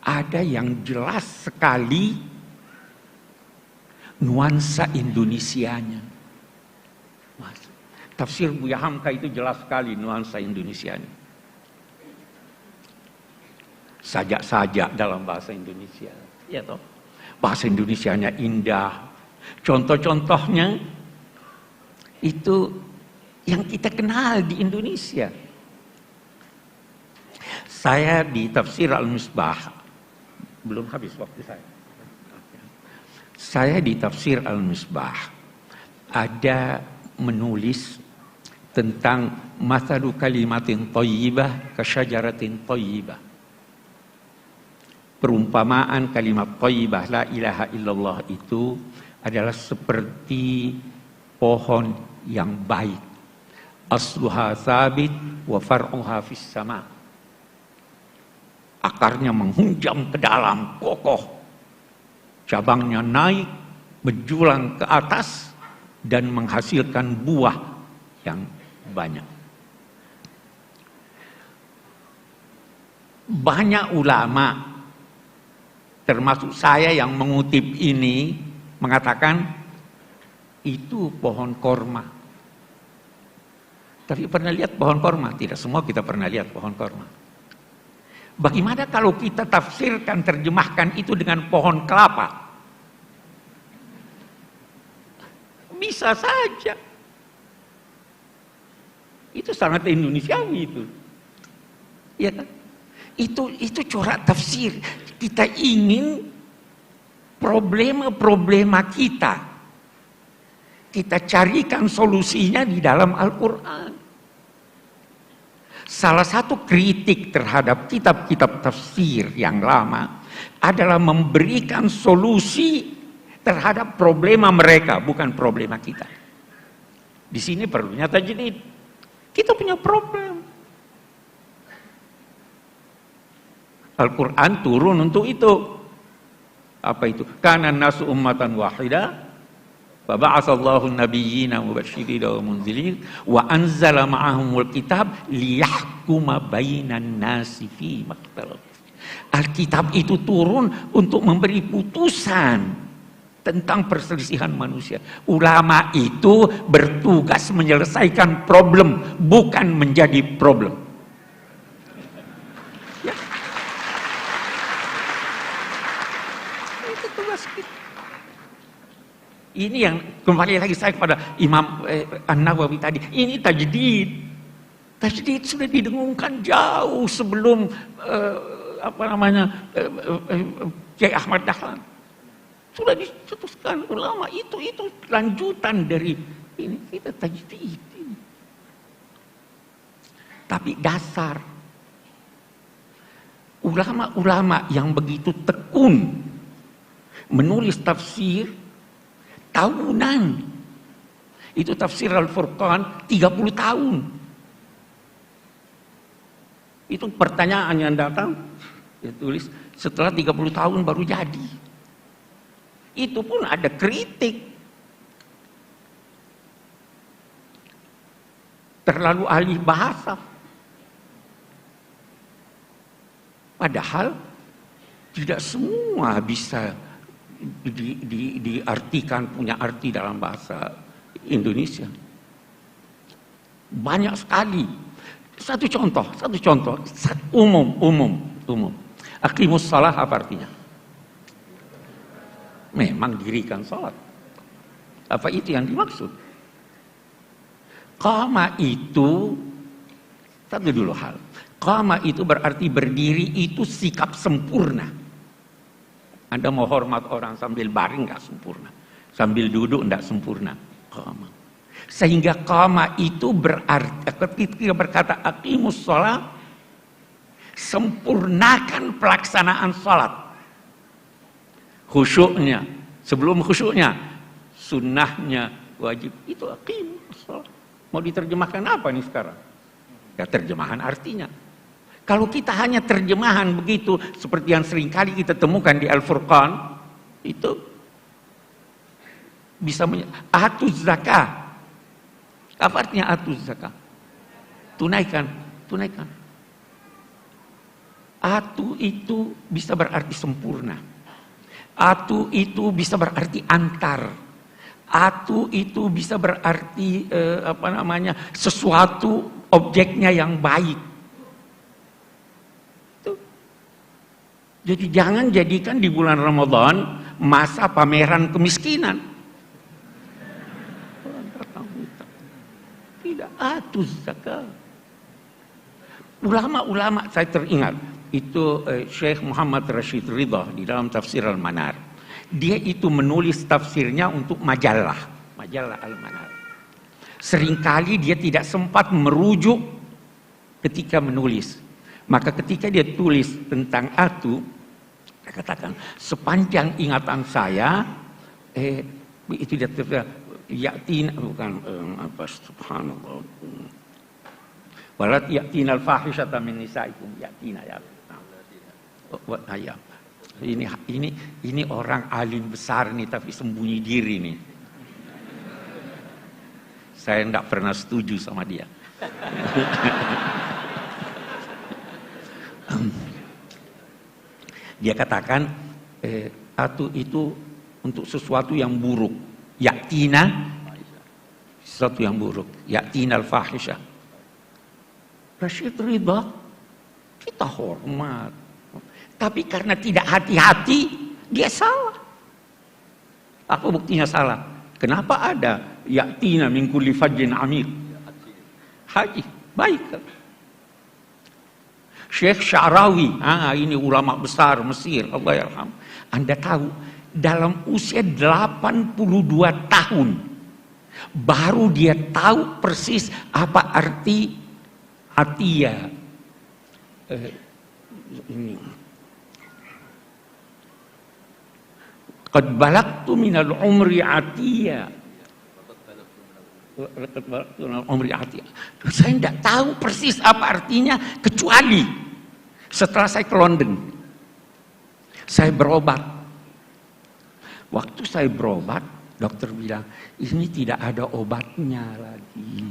ada yang jelas sekali nuansa Indonesianya. Tafsir Buya Hamka itu jelas sekali nuansa Indonesianya. Sajak-sajak dalam bahasa Indonesia. Ya toh? Bahasa Indonesianya indah. Contoh-contohnya itu yang kita kenal di Indonesia. Saya di tafsir Al-Misbah, belum habis waktu saya. Saya di tafsir Al-Misbah ada menulis tentang mathalu kalimatin thayyibah kasyajaratin thayyibah. Perumpamaan kalimat thayyibah la ilaha illallah itu adalah seperti pohon yang baik. Asluha sabit wa far'uha fis sama. Akarnya menghunjam ke dalam, kokoh. Cabangnya naik, menjulang ke atas dan menghasilkan buah yang banyak. Banyak ulama, termasuk saya yang mengutip ini, mengatakan itu pohon korma. Tapi pernah lihat pohon korma? Tidak semua kita pernah lihat pohon korma. Bagaimana kalau kita tafsirkan, terjemahkan itu dengan pohon kelapa? Bisa saja. Itu sangat Indonesiawi itu. Ya kan? Itu corak tafsir. Kita ingin problema-problema kita carikan solusinya di dalam Al-Quran. Salah satu kritik terhadap kitab-kitab tafsir yang lama adalah memberikan solusi terhadap problema mereka, bukan problema kita. Di sini perlunya tajdid. Kita punya problem. Al-Quran turun untuk itu. Apa itu? Kana nasu ummatan wahida fa ba'atsallahu an-nabiyyina mubashshirina wa munzirin wa anzala ma'ahumul kitab liyahkuma bainan nasi fi maktalaf. Alkitab itu turun untuk memberi putusan tentang perselisihan manusia. Ulama itu bertugas menyelesaikan problem, bukan menjadi problem. Ya. Itu tugas kita. Ini yang kembali lagi saya kepada Imam An-Nawawi tadi. Ini tajdid. Tajdid sudah didengungkan jauh sebelum Kiai Ahmad Dahlan. Sudah dicetuskan ulama itu lanjutan dari ini, kita tajdid ini. Tapi dasar ulama-ulama yang begitu tekun menulis tafsir tahunan. Itu tafsir Al-Furqan 30 tahun. Itu pertanyaan yang datang, dia tulis setelah 30 tahun baru jadi. Itu pun ada kritik. Terlalu ahli bahasa. Padahal tidak semua bisa diartikan, punya arti dalam bahasa Indonesia. Banyak sekali. Satu contoh, umum. Aqimus shalah apa artinya? Memang dirikan salat. Apa itu yang dimaksud? Qama itu, satu dulu hal. Qama itu berarti berdiri, itu sikap sempurna. Anda mau hormat orang sambil baring nggak sempurna, sambil duduk nggak sempurna. Qama. Sehingga qama itu berarti ketika berkata aqimus shalah, sempurnakan pelaksanaan salat. Khusyuknya, sebelum khusyuknya, sunnahnya wajib. Itu aqimus shalah. Mau diterjemahkan apa nih sekarang? Ya terjemahan artinya. Kalau kita hanya terjemahan begitu, seperti yang seringkali kita temukan di Al-Furqan, itu bisa atuz zakah. Apa artinya atuz zakah? Tunaikan. Atu itu bisa berarti sempurna. Atu itu bisa berarti antar. Atu itu bisa berarti sesuatu objeknya yang baik. Tuh. Jadi jangan jadikan di bulan Ramadan masa pameran kemiskinan. Tidak, atuz zakat. Ulama-ulama saya teringat itu Syekh Muhammad Rashid Ridha di dalam tafsir Al-Manar. Dia itu menulis tafsirnya untuk majalah Al-Manar. Seringkali dia tidak sempat merujuk ketika menulis. Maka ketika dia tulis tentang atu, dia katakan sepanjang ingatan saya itu dia yatina bukan subhanallah. Walat yatina al-fahishata min nisaikum yatina ya. Ini orang alim besar nih tapi sembunyi diri nih. Saya enggak pernah setuju sama dia. Dia katakan atu itu untuk sesuatu yang buruk. Yatina sesuatu yang buruk. Yatina al-fahisha. Rashid Ridha kita hormat. Tapi karena tidak hati-hati, dia salah. Apa buktinya salah? Kenapa ada yatina min kulli fajjin amir? Haji, baik. Syekh Sya'rawi, ini ulama besar Mesir, Allah yarham. Anda tahu, dalam usia 82 tahun, baru dia tahu persis apa arti atiyah. Ini. Qad balagtu minal umri atiyah. Saya tidak tahu persis apa artinya kecuali setelah saya ke London. Saya berobat Waktu saya berobat, dokter bilang, ini tidak ada obatnya lagi.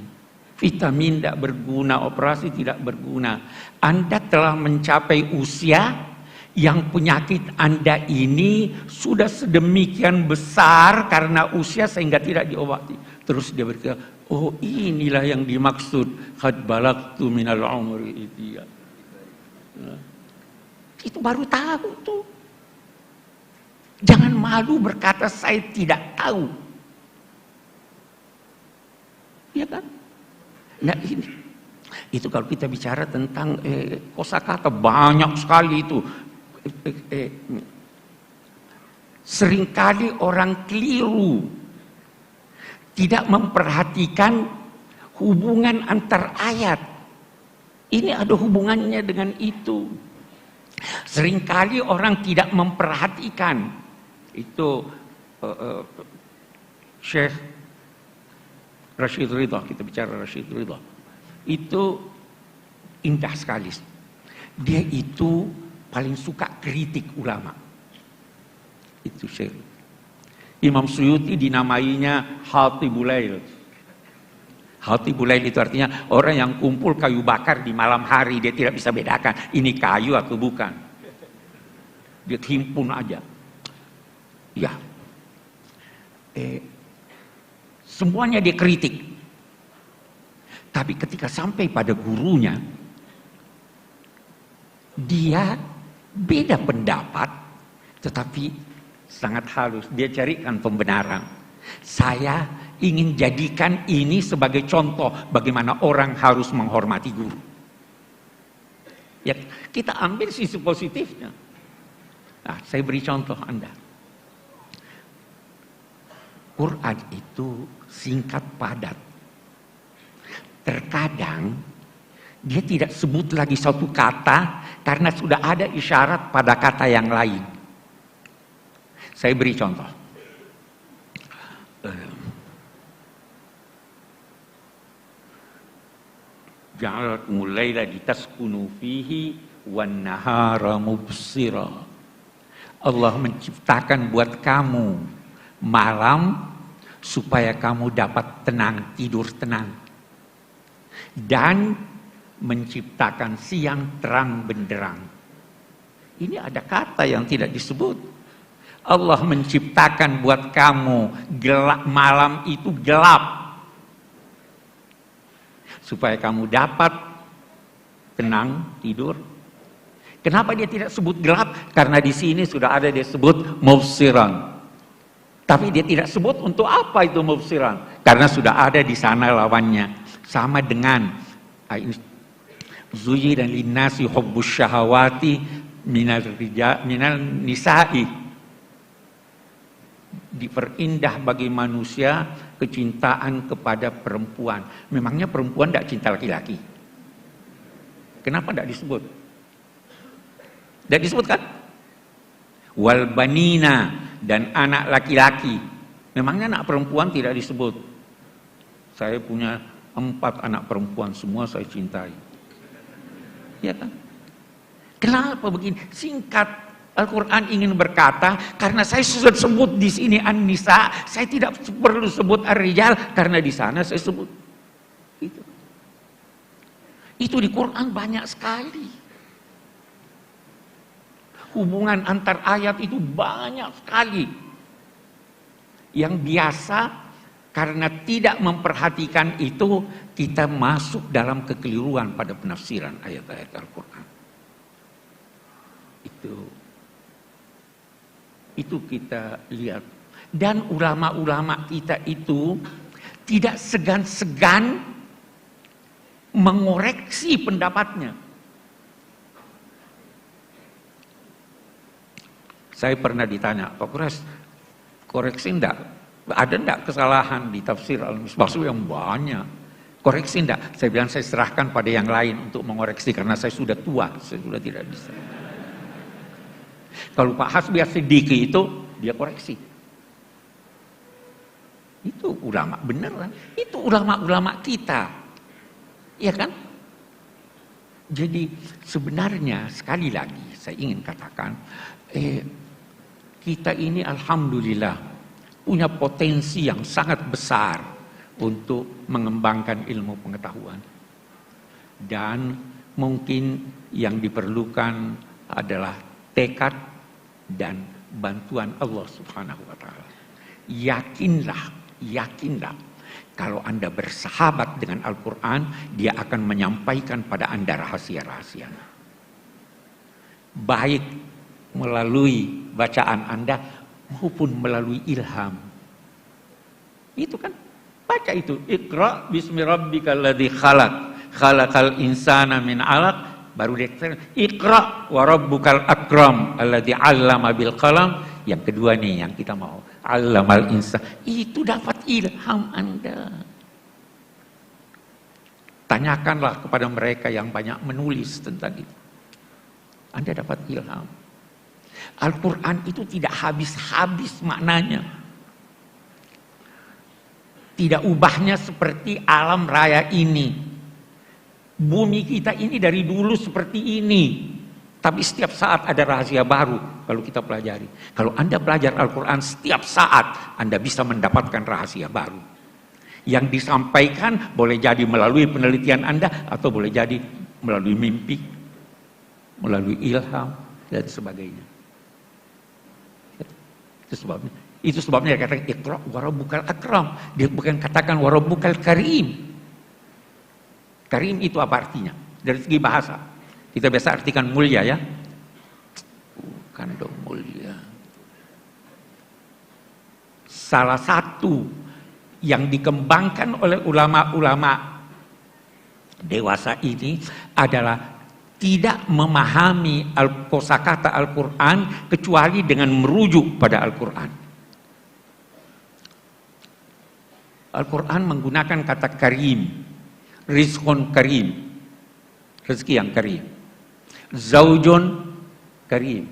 Vitamin tidak berguna, operasi tidak berguna. Anda telah mencapai usia yang penyakit Anda ini sudah sedemikian besar karena usia sehingga tidak diobati. Terus dia berkata, oh inilah yang dimaksud qad balagtu minal umri itu. Itu baru tahu tuh. Jangan malu berkata saya tidak tahu. Ya kan? Nah ini, itu kalau kita bicara tentang kosakata banyak sekali itu. Seringkali orang keliru, tidak memperhatikan hubungan antar ayat. Ini ada hubungannya dengan itu. Seringkali orang tidak memperhatikan. Itu Syekh Rashid Ridha, kita bicara Rashid Ridha. Itu indah sekali. Dia itu paling suka kritik ulama. Itu Syekh. Imam Suyuti dinamainya Hatibul Lail. Hatibul Lail itu artinya orang yang kumpul kayu bakar di malam hari, dia tidak bisa bedakan ini kayu atau bukan. Dia himpun aja. Ya. Semuanya dia kritik. Tapi ketika sampai pada gurunya, dia beda pendapat, tetapi sangat halus. Dia carikan pembenaran. Saya ingin jadikan ini sebagai contoh bagaimana orang harus menghormati guru. Ya, kita ambil sisi positifnya. Nah, saya beri contoh Anda. Quran itu singkat padat. Terkadang dia tidak sebut lagi satu kata karena sudah ada isyarat pada kata yang lain. Saya beri contoh. Ja'alakumul laila litaskunu fihi wan nahara mubsira. Allah menciptakan buat kamu malam supaya kamu dapat tenang, tidur tenang. Dan menciptakan siang terang benderang. Ini ada kata yang tidak disebut. Allah menciptakan buat kamu gelap, malam itu gelap. Supaya kamu dapat tenang, tidur. Kenapa dia tidak sebut gelap? Karena di sini sudah ada dia sebut mubsiran. Tapi dia tidak sebut untuk apa itu mubsiran. Karena sudah ada di sana lawannya. Sama dengan Zuyyina linnasi hubbus syahawati minal nisa'i. Diperindah bagi manusia kecintaan kepada perempuan. Memangnya perempuan tidak cinta laki-laki? Kenapa tidak disebut? Tidak disebutkan? Wal banina, dan anak laki-laki. Memangnya anak perempuan tidak disebut? Saya punya 4 anak perempuan, semua saya cintai. Ya kan? Kenapa begini? Singkat. Al-Quran ingin berkata, karena saya sudah sebut di sini An-Nisa, saya tidak perlu sebut Ar-Rijal, karena di sana saya sebut. Itu di Quran banyak sekali. Hubungan antar ayat itu banyak sekali. Yang biasa, karena tidak memperhatikan itu, kita masuk dalam kekeliruan pada penafsiran ayat-ayat Al-Quran. Itu kita lihat. Dan ulama-ulama kita itu tidak segan-segan mengoreksi pendapatnya. Saya pernah ditanya, Pak Kures, koreksi enggak? Ada enggak kesalahan di tafsir Al-Misbah yang banyak? Koreksi enggak? Saya bilang saya serahkan pada yang lain untuk mengoreksi karena saya sudah tua, saya sudah tidak bisa. Kalau Pak Hasbi As-Siddiqi itu dia koreksi. Itu ulama beneran. Itu ulama-ulama kita. Iya kan? Jadi sebenarnya sekali lagi saya ingin katakan kita ini alhamdulillah punya potensi yang sangat besar untuk mengembangkan ilmu pengetahuan. Dan mungkin yang diperlukan adalah tekad dan bantuan Allah Subhanahu wa taala. Yakinlah kalau Anda bersahabat dengan Al-Quran, dia akan menyampaikan pada Anda rahasia-rahasianya. Baik melalui bacaan Anda maupun melalui ilham. Itu kan, baca itu. Iqra bismi rabbikal ladzi khalaq, khalaqal insana min 'alaq. Baru dia Iqra wa rabbukal akram alladzi 'allama bil qalam. Yang kedua nih yang kita mau, 'allamal insan. Itu dapat ilham Anda. Tanyakanlah kepada mereka yang banyak menulis tentang itu. Anda dapat ilham. Al-Quran itu tidak habis-habis maknanya. Tidak ubahnya seperti alam raya ini. Bumi kita ini dari dulu seperti ini. Tapi setiap saat ada rahasia baru kalau kita pelajari. Kalau Anda belajar Al-Quran, setiap saat Anda bisa mendapatkan rahasia baru. Yang disampaikan boleh jadi melalui penelitian Anda, atau boleh jadi melalui mimpi, melalui ilham, dan sebagainya. Itu sebabnya dia katakan Iqra wa rabbukal akram. Dia bukan katakan wa rabbukal karim. Karim itu apa artinya? Dari segi bahasa. Kita biasa artikan mulia ya. Bukan dong mulia. Salah satu yang dikembangkan oleh ulama-ulama dewasa ini adalah tidak memahami kosakata Al-Quran kecuali dengan merujuk pada Al-Quran. Al-Quran menggunakan kata karim, rizqun karim, rezeki yang karim, zaujun karim,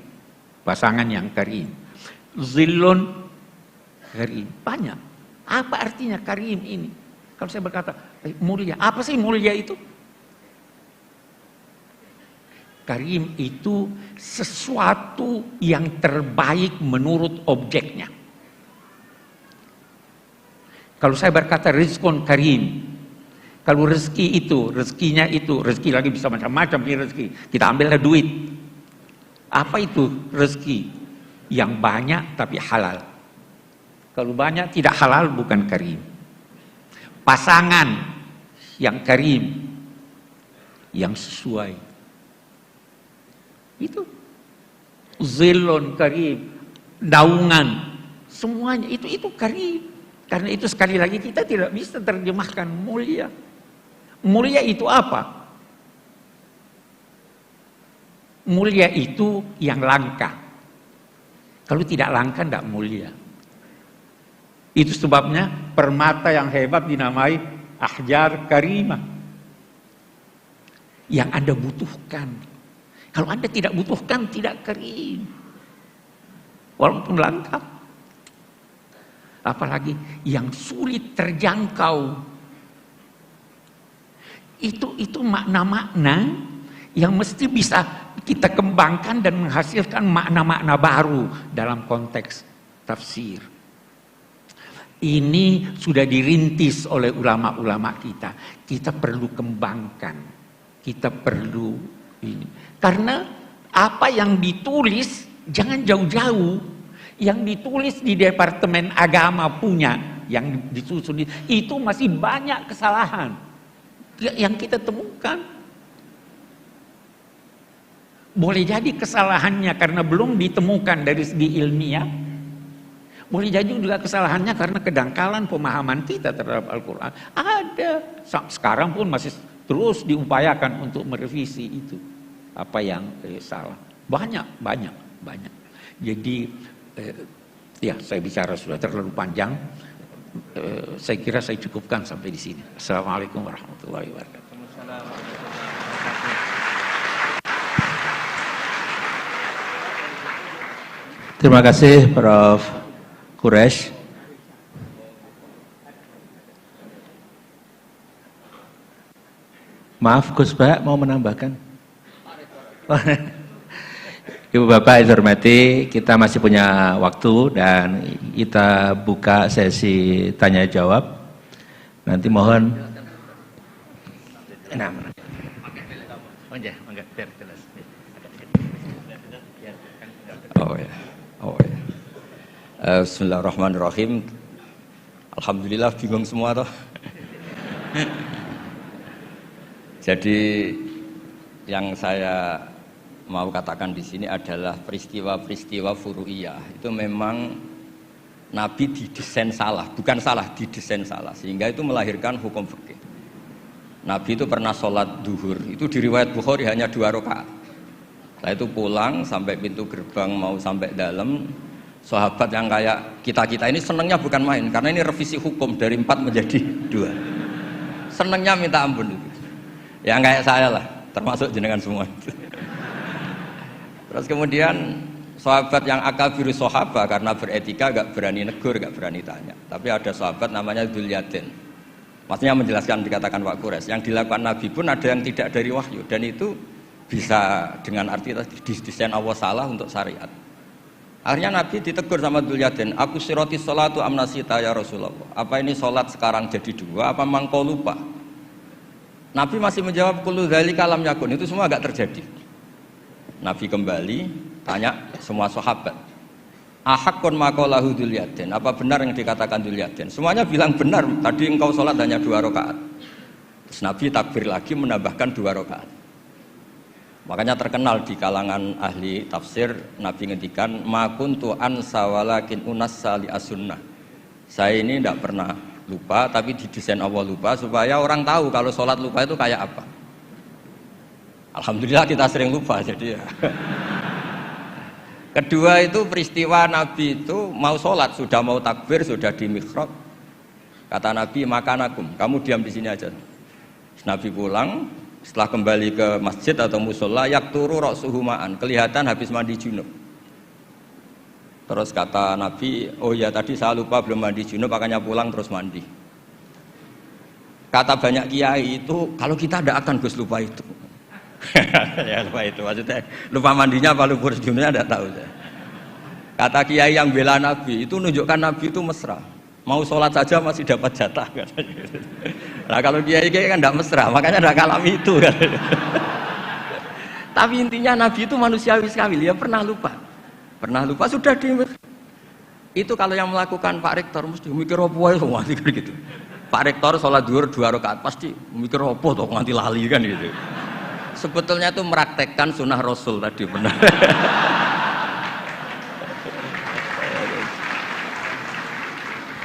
pasangan yang karim, zillun karim. Banyak. Apa artinya karim ini? Kalau saya berkata mulia, apa sih mulia itu? Karim itu sesuatu yang terbaik menurut objeknya. Kalau saya berkata rizqun karim, kalau rezeki itu, rezekinya itu, rezeki lagi bisa macam-macam nih rezeki. Kita ambillah duit. Apa itu rezeki? Yang banyak tapi halal. Kalau banyak tidak halal bukan karim. Pasangan yang karim, yang sesuai. Itu zilun karim, daungan, semuanya itu karim. Karena itu sekali lagi kita tidak bisa terjemahkan mulia. Mulia itu apa? Mulia itu yang langka. Kalau tidak langka tidak mulia. Itu sebabnya permata yang hebat dinamai ahjar karimah. Yang Anda butuhkan. Kalau Anda tidak butuhkan, tidak karim. Walaupun langka. Apalagi yang sulit terjangkau. Itu makna-makna yang mesti bisa kita kembangkan dan menghasilkan makna-makna baru dalam konteks tafsir. Ini sudah dirintis oleh ulama-ulama kita. Kita perlu kembangkan. Kita perlu ini. Karena apa yang ditulis jangan jauh-jauh. Yang ditulis di Departemen Agama punya, yang disusun itu masih banyak kesalahan yang kita temukan. Boleh jadi kesalahannya karena belum ditemukan dari segi ilmiah. Boleh jadi juga kesalahannya karena kedangkalan pemahaman kita terhadap Al-Quran. Ada. Sekarang pun masih terus diupayakan untuk merevisi itu. Apa yang salah. Banyak. Jadi ya saya bicara sudah terlalu panjang. Saya kira saya cukupkan sampai di sini. Assalamualaikum warahmatullahi wabarakatuh. Terima kasih Prof. Quraish. Maaf Gus Ba, mau menambahkan? Ibu Bapak yang hormati, kita masih punya waktu dan kita buka sesi tanya jawab. Nanti mohon. Bismillahirrahmanirrahim. Alhamdulillah bingung semua toh. Jadi yang saya mau katakan di sini adalah peristiwa-peristiwa furu'iyah. Itu memang Nabi didesain salah, bukan salah, didesain salah. Sehingga itu melahirkan hukum fikih. Nabi itu pernah sholat duhur, itu di riwayat Bukhari hanya 2 rakaat. Setelah itu pulang sampai pintu gerbang mau sampai dalam, sahabat yang kayak kita-kita ini senangnya bukan main, karena ini revisi hukum dari 4 menjadi 2. Senangnya minta ampun itu. Yang kayak saya lah, termasuk jenengan semua. Terus kemudian sahabat yang akabiru sahabat karena beretika gak berani negur, gak berani tanya. Tapi ada sahabat namanya Dzul Yadain. Maksudnya menjelaskan dikatakan Pak Quraisy, yang dilakukan Nabi pun ada yang tidak dari wahyu dan itu bisa dengan arti desain Allah salah untuk syariat. Akhirnya Nabi ditegur sama Dzul Yadain, "Aku siroti sholatu amnasita ya Rasulullah. Apa ini sholat sekarang jadi 2 apa memang kau lupa?" Nabi masih menjawab, "Kullu dzalika lam yakun." Itu semua agak terjadi. Nabi kembali tanya semua sahabat, "Ahaqqun ma qalahu Dzul Yadain." Apa benar yang dikatakan Dzul Yadain? Semuanya bilang benar. Tadi engkau sholat hanya 2 rakaat. Terus Nabi takbir lagi menambahkan 2 rakaat. Makanya terkenal di kalangan ahli tafsir, Nabi ngendikan, "Ma kuntu ansa walakin unassa li as-sunnah." Saya ini tidak pernah lupa, tapi didesain Allah lupa supaya orang tahu kalau sholat lupa itu kayak apa. Alhamdulillah kita sering lupa, jadi ya. Kedua itu peristiwa Nabi itu mau sholat, sudah mau takbir, sudah di mihrab. Kata Nabi, "Makanakum, kamu diam di sini aja." Nabi pulang, setelah kembali ke masjid atau musola, yakturu ra'suhu ma'an, kelihatan habis mandi junub. Terus kata Nabi, "Oh ya tadi saya lupa belum mandi junub, makanya pulang terus mandi." Kata banyak kiai itu, kalau kita tidak akan Gus lupa itu. Ya lupa itu, maksudnya lupa mandinya apa lupa junubnya tidak tahu. Kata kiai yang bela Nabi, itu menunjukkan Nabi itu mesra. Mau sholat saja masih dapat jatah. Nah kalau kiai kan tidak mesra, makanya tidak kalami itu. Tapi intinya Nabi itu manusiawi sekali, dia pernah lupa. Pernah lupa sudah di itu kalau yang melakukan Pak Rektor mesti mikir apa ya semua gitu. Pak Rektor sholat duhur 2 rakaat pasti mikir apa toh nanti lali kan gitu. Sebetulnya itu meraktekkan sunnah Rasul tadi benar.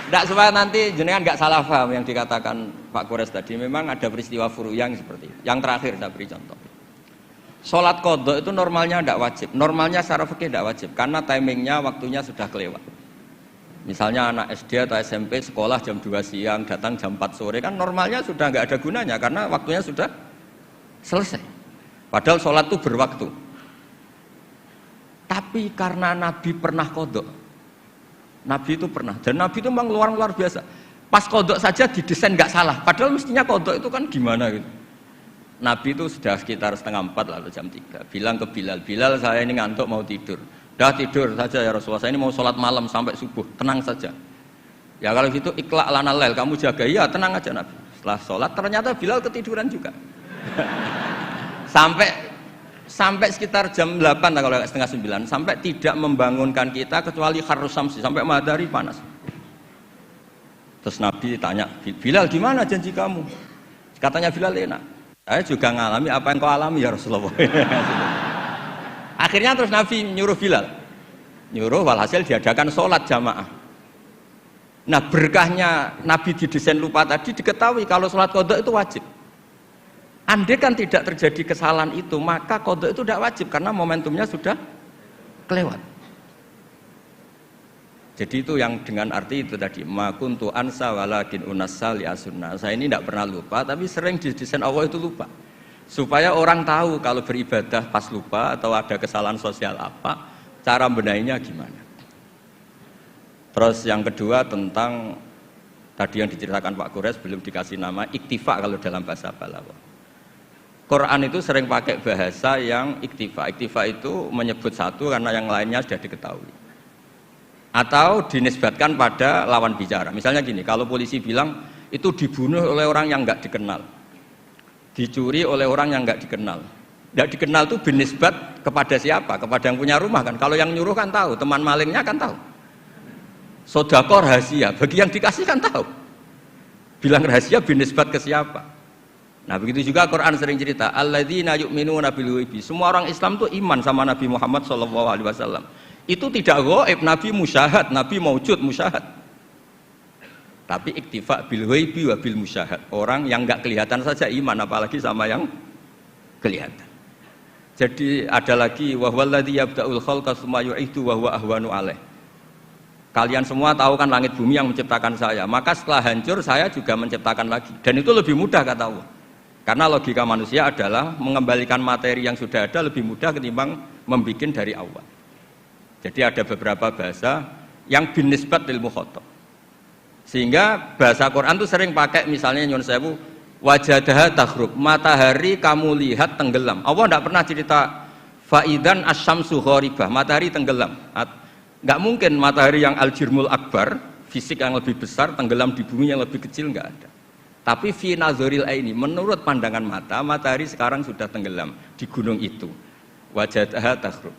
Tidak supaya nanti jenengan nggak salah paham yang dikatakan Pak Quraisy tadi. Memang ada peristiwa furu'iyah yang seperti itu. Yang terakhir saya beri contoh. Sholat qadha itu normalnya tidak wajib. Normalnya secara fikih tidak wajib karena timingnya waktunya sudah kelewat. Misalnya anak SD atau SMP sekolah jam 2 siang datang jam 4 sore kan normalnya sudah nggak ada gunanya karena waktunya sudah selesai. Padahal sholat itu berwaktu. Tapi karena Nabi pernah qadha, Nabi itu pernah dan Nabi itu memang luar biasa. Pas qadha saja didesain nggak salah. Padahal mestinya qadha itu kan gimana gitu. Nabi itu sudah sekitar 3:30 lalu jam 3. Bilang ke Bilal, "Bilal saya ini ngantuk mau tidur." "Dah tidur saja ya Rasulullah, saya ini mau sholat malam sampai subuh, tenang saja." "Ya kalau gitu ikhla' lana lail, kamu jaga." "Iya tenang aja Nabi." Setelah sholat ternyata Bilal ketiduran juga. sampai sekitar jam 8 kalau 8:30 sampai tidak membangunkan kita kecuali harus samsi sampai matahari panas. Terus Nabi tanya, "Bilal gimana janji kamu?" Katanya Bilal, "Enak. Saya juga ngalami apa yang kau alami ya Rasulullah." Akhirnya terus Nabi nyuruh Bilal, nyuruh walhasil diadakan sholat jamaah. Nah berkahnya Nabi didesain lupa tadi diketahui kalau sholat qadha itu wajib. Andai kan tidak terjadi kesalahan itu, maka qadha itu tidak wajib karena momentumnya sudah kelewat. Jadi itu yang dengan arti itu tadi, ma kuntu ansa walakin unassa li as-sunnah. Saya ini tidak pernah lupa, tapi sering didesain Allah itu lupa. Supaya orang tahu kalau beribadah pas lupa atau ada kesalahan sosial apa, cara benahinya gimana. Terus yang kedua tentang tadi yang diceritakan Pak Quraisy belum dikasih nama iktifa kalau dalam bahasa Balaghah. Quran itu sering pakai bahasa yang iktifa. Iktifa itu menyebut satu karena yang lainnya sudah diketahui. Atau dinisbatkan pada lawan bicara. Misalnya gini, kalau polisi bilang itu dibunuh oleh orang yang nggak dikenal, dicuri oleh orang yang nggak dikenal. Nggak dikenal itu binisbat kepada siapa? Kepada yang punya rumah kan. Kalau yang nyuruh kan tahu, teman malingnya kan tahu. Sodako rahasia, bagi yang dikasih kan tahu. Bilang rahasia binisbat ke siapa? Nah begitu juga Quran sering cerita alladzina yu'minuna bil ghaibi. Semua orang Islam tuh iman sama Nabi Muhammad SAW. Itu tidak ghaib, Nabi musyahad, Nabi maujud musyahad. Tapi iktifa bil ghaibi wa bil musyahad. Orang yang enggak kelihatan saja iman, apalagi sama yang kelihatan. Jadi ada lagi wa huwallazi yabda'ul khalqa tsumma yu'idu wa huwa ahwanu alaih. Kalian semua tahu kan langit bumi yang menciptakan saya, maka setelah hancur saya juga menciptakan lagi. Dan itu lebih mudah kata Allah. Karena logika manusia adalah mengembalikan materi yang sudah ada lebih mudah ketimbang membikin dari awal. Jadi ada beberapa bahasa yang binisbat lil mukhatab. Sehingga bahasa Quran itu sering pakai misalnya nyun sewu wajadaha taghrub, matahari kamu lihat tenggelam. Allah tidak pernah cerita faidan asyamsu gharibah, matahari tenggelam. Enggak mungkin matahari yang al-jirmul akbar, fisik yang lebih besar tenggelam di bumi yang lebih kecil, enggak ada. Tapi fi nazaril aini, menurut pandangan mata, matahari sekarang sudah tenggelam di gunung itu. Wajadaha taghrub.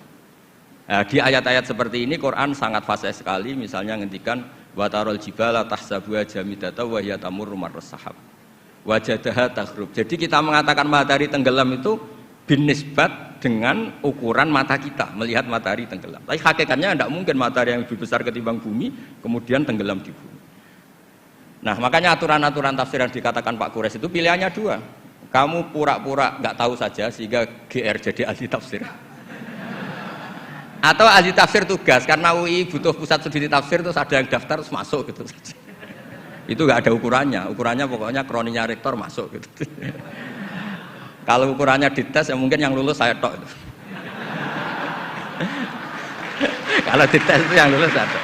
Nah, di ayat-ayat seperti ini Quran sangat fasih sekali, misalnya ngendikan wa tarol jibala tahsabuha jamidata wa hiya tamurru marras sahab. Wajadaha taghrub. Jadi kita mengatakan matahari tenggelam itu binisbat dengan ukuran mata kita melihat matahari tenggelam. Tapi hakikatnya tidak mungkin matahari yang lebih besar ketimbang bumi kemudian tenggelam di bumi. Nah makanya aturan-aturan tafsir yang dikatakan Pak Quraisy itu pilihannya dua. Kamu pura-pura nggak tahu saja sehingga GR jadi ahli tafsir. Atau ahli tafsir tugas karena UI butuh pusat studi tafsir terus ada yang daftar terus masuk gitu saja. Itu nggak ada ukurannya. Ukurannya pokoknya kroninya rektor masuk gitu. Kalau ukurannya dites ya mungkin yang lulus saya tok. Kalau dites itu yang lulus saya tok.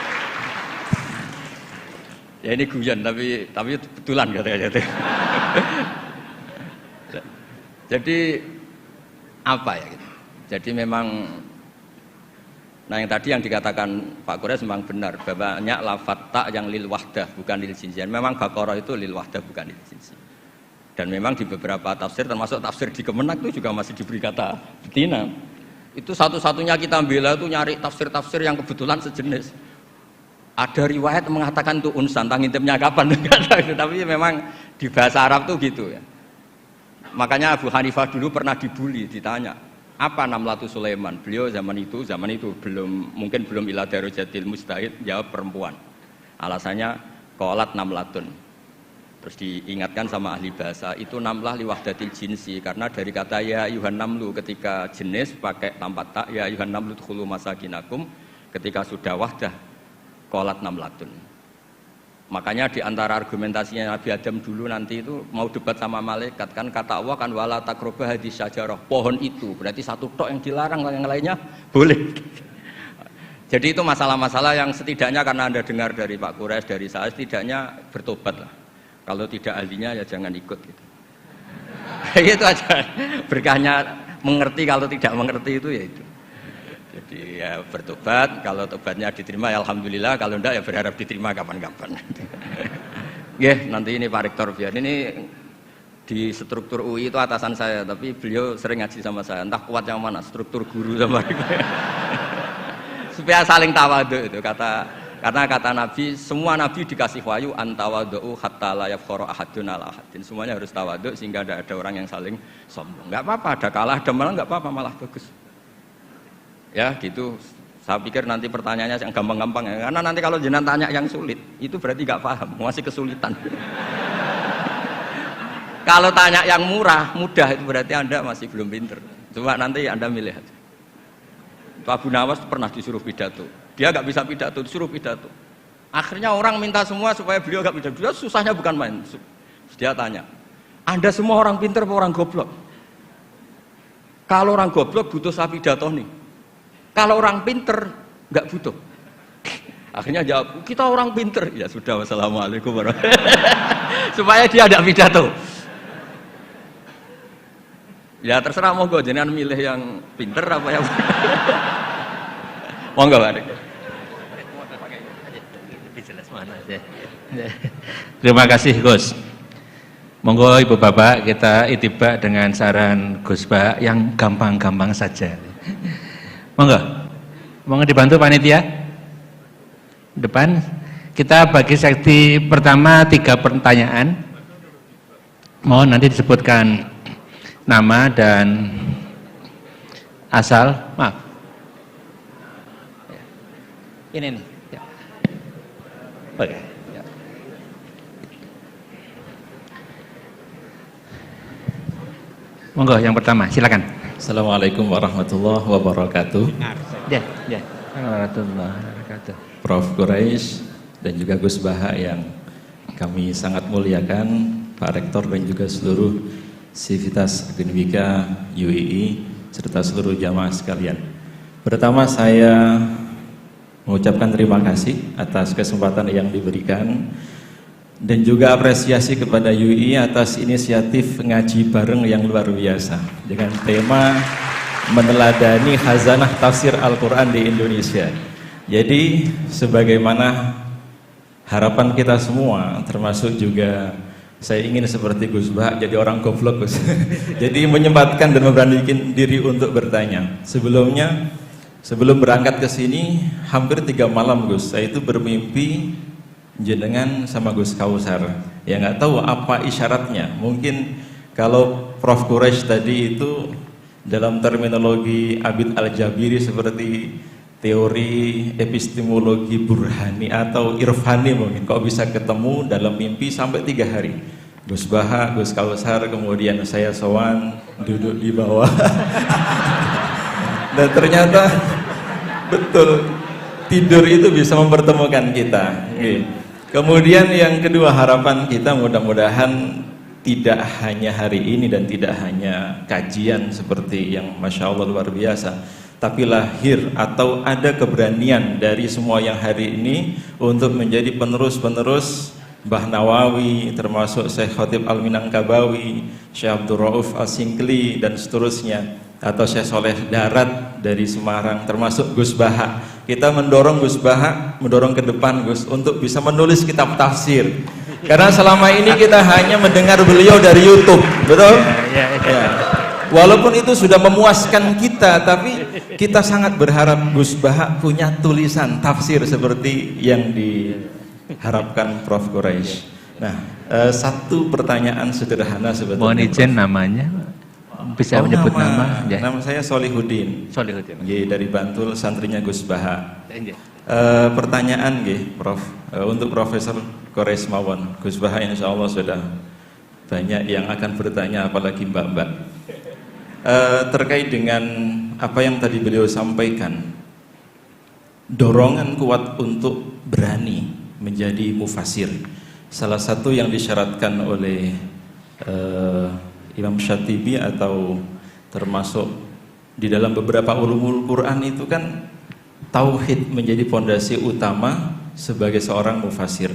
Ya ini guyon tapi betulan katanya. Jadi apa ya gitu. Jadi memang yang tadi yang dikatakan Pak Quraisy memang benar bahwa banyak lafadz ta yang lil wahdah bukan lil jinsi. Memang Baqarah itu lil wahdah bukan lil jinsi. Dan memang di beberapa tafsir termasuk tafsir di Kemenak itu juga masih diberi kata betina. Itu satu-satunya kita bela itu nyari tafsir-tafsir yang kebetulan sejenis. Ada riwayat mengatakan itu unsan, ngintipnya kapan? Tapi memang di bahasa Arab tuh gitu ya. Makanya Abu Hanifah dulu pernah dibully, ditanya apa Namlatu Sulaiman. Beliau zaman itu mungkin belum ila darojatil mustahid, jawab perempuan. Alasannya qalat namlatun. Terus diingatkan sama ahli bahasa itu namlah liwahdatil jinsi karena dari kata ya ayuhan namlu ketika jenis pakai tanpa tak ya ayuhan namlu dkhulu masakinakum ketika sudah wahdah qalat namlatun. Makanya di antara argumentasinya Nabi Adam dulu nanti itu mau debat sama malaikat kan kata Allah kan wala taqrabu hadhihi syajarah, pohon itu berarti satu tok yang dilarang, yang lainnya boleh. Jadi itu masalah-masalah yang setidaknya karena Anda dengar dari Pak Quraisy dari saya setidaknya bertobatlah. Kalau tidak ahlinya ya jangan ikut gitu. Itu aja berkahnya mengerti, kalau tidak mengerti itu ya itu. Jadi ya bertobat, kalau tobatnya diterima ya alhamdulillah, kalau enggak ya berharap diterima kapan-kapan. Nanti ini Pak Rektor biar ini di struktur UI itu atasan saya, tapi beliau sering ngaji sama saya, entah kuat yang mana, struktur guru sama supaya saling tawadhu itu karena kata Nabi, semua Nabi dikasih wahyu antawadhu hatta la yafkhara ahadun ala ahadin. Semuanya harus tawadhu sehingga tidak ada orang yang saling sombong. Enggak apa-apa, ada kalah, ada menang enggak apa-apa, malah bagus. Ya gitu, saya pikir nanti pertanyaannya yang gampang-gampang ya, karena nanti kalau jenengan tanya yang sulit itu berarti nggak paham, masih kesulitan. Kalau tanya yang mudah itu berarti Anda masih belum pinter. Coba nanti Anda milih aja. Abu Nawas pernah disuruh pidato, dia nggak bisa pidato, disuruh pidato. Akhirnya orang minta semua supaya beliau nggak pidato. Beliau susahnya bukan main. Dia tanya, Anda semua orang pinter apa orang goblok? Kalau orang goblok butuh saya pidato nih. Kalau orang pinter nggak butuh. Akhirnya jawab, kita orang pinter. Ya sudah, wassalamualaikum warahmatullahi wabarakatuh. Supaya dia ada pidato. Ya terserah monggo jenengan milih yang pinter apa yang monggo Pak. Terima kasih Gus. Monggo Ibu Bapak kita itibak dengan saran Gus Bah yang gampang-gampang saja. Monggo dibantu panitia. Depan kita bagi sesi pertama 3 pertanyaan. Mohon nanti disebutkan nama dan asal. Maaf. Ini nih. Ya. Oke. Ya. Monggo yang pertama, silakan. Assalamualaikum warahmatullahi wabarakatuh. Ya. Warahmatullahi wabarakatuh. Prof. Quraisy dan juga Gus Baha yang kami sangat muliakan, Pak Rektor dan juga seluruh Sivitas Akademika UII serta seluruh jamaah sekalian. Pertama saya mengucapkan terima kasih atas kesempatan yang diberikan dan juga apresiasi kepada UII atas inisiatif ngaji bareng yang luar biasa dengan tema meneladani khazanah tafsir Al-Quran di Indonesia. Jadi sebagaimana harapan kita semua, termasuk juga saya ingin seperti Gus Bah jadi orang goblok Gus. Jadi menyempatkan dan memberanikan diri untuk bertanya. Sebelum berangkat ke sini hampir 3 malam Gus, saya itu bermimpi jenengan sama Gus Kausar. Ya nggak tahu apa isyaratnya. Mungkin kalau Prof. Quraisy tadi itu dalam terminologi Abid Al-Jabiri seperti teori epistemologi burhani atau irfani mungkin, kok bisa ketemu dalam mimpi sampai 3 hari. Gus Baha, Gus Kausar, kemudian saya sowan duduk di bawah dan ternyata betul tidur itu bisa mempertemukan kita. Kemudian yang kedua, harapan kita mudah-mudahan tidak hanya hari ini dan tidak hanya kajian seperti yang Masya Allah luar biasa, tapi lahir atau ada keberanian dari semua yang hari ini untuk menjadi penerus-penerus Mbah Nawawi, termasuk Syekh Khatib Al-Minangkabawi, Syekh Abdul Rauf Al-Singkli dan seterusnya, atau Syekh Soleh Darat dari Semarang, termasuk Gus Baha. Kita mendorong Gus Baha, mendorong ke depan Gus untuk bisa menulis kitab tafsir, karena selama ini kita hanya mendengar beliau dari YouTube, betul? Ya. Walaupun itu sudah memuaskan kita, tapi kita sangat berharap Gus Baha punya tulisan tafsir seperti yang diharapkan Prof. Quraisy. Nah, satu pertanyaan sederhana sebetulnya. Mohon izin namanya, bisa menyebut nama? Ya. Nama saya Solihuddin. Dari Bantul, santrinya Gus Baha. Pertanyaan Prof, untuk Profesor Quraisy mawon. Gus Baha insya Allah sudah banyak yang akan bertanya, apalagi mbak-mbak. Terkait dengan apa yang tadi beliau sampaikan, dorongan kuat untuk berani menjadi mufasir. Salah satu yang disyaratkan oleh Imam Syatibi atau termasuk di dalam beberapa ulumul Quran itu kan tauhid menjadi fondasi utama sebagai seorang mufasir.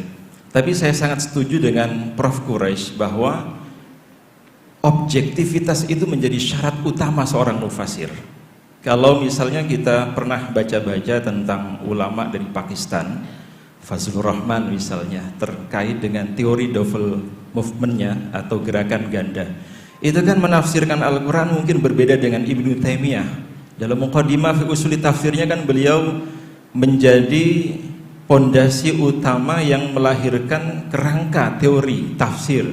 Tapi saya sangat setuju dengan Prof. Quraisy bahwa objektivitas itu menjadi syarat utama seorang mufasir. Kalau misalnya kita pernah baca-baca tentang ulama dari Pakistan, Fazlur Rahman misalnya, terkait dengan teori double movement-nya atau gerakan ganda, itu kan menafsirkan Al-Quran mungkin berbeda dengan Ibnu Taimiyah. Dalam Muqaddimah fi Usuli Tafsirnya kan beliau menjadi pondasi utama yang melahirkan kerangka teori tafsir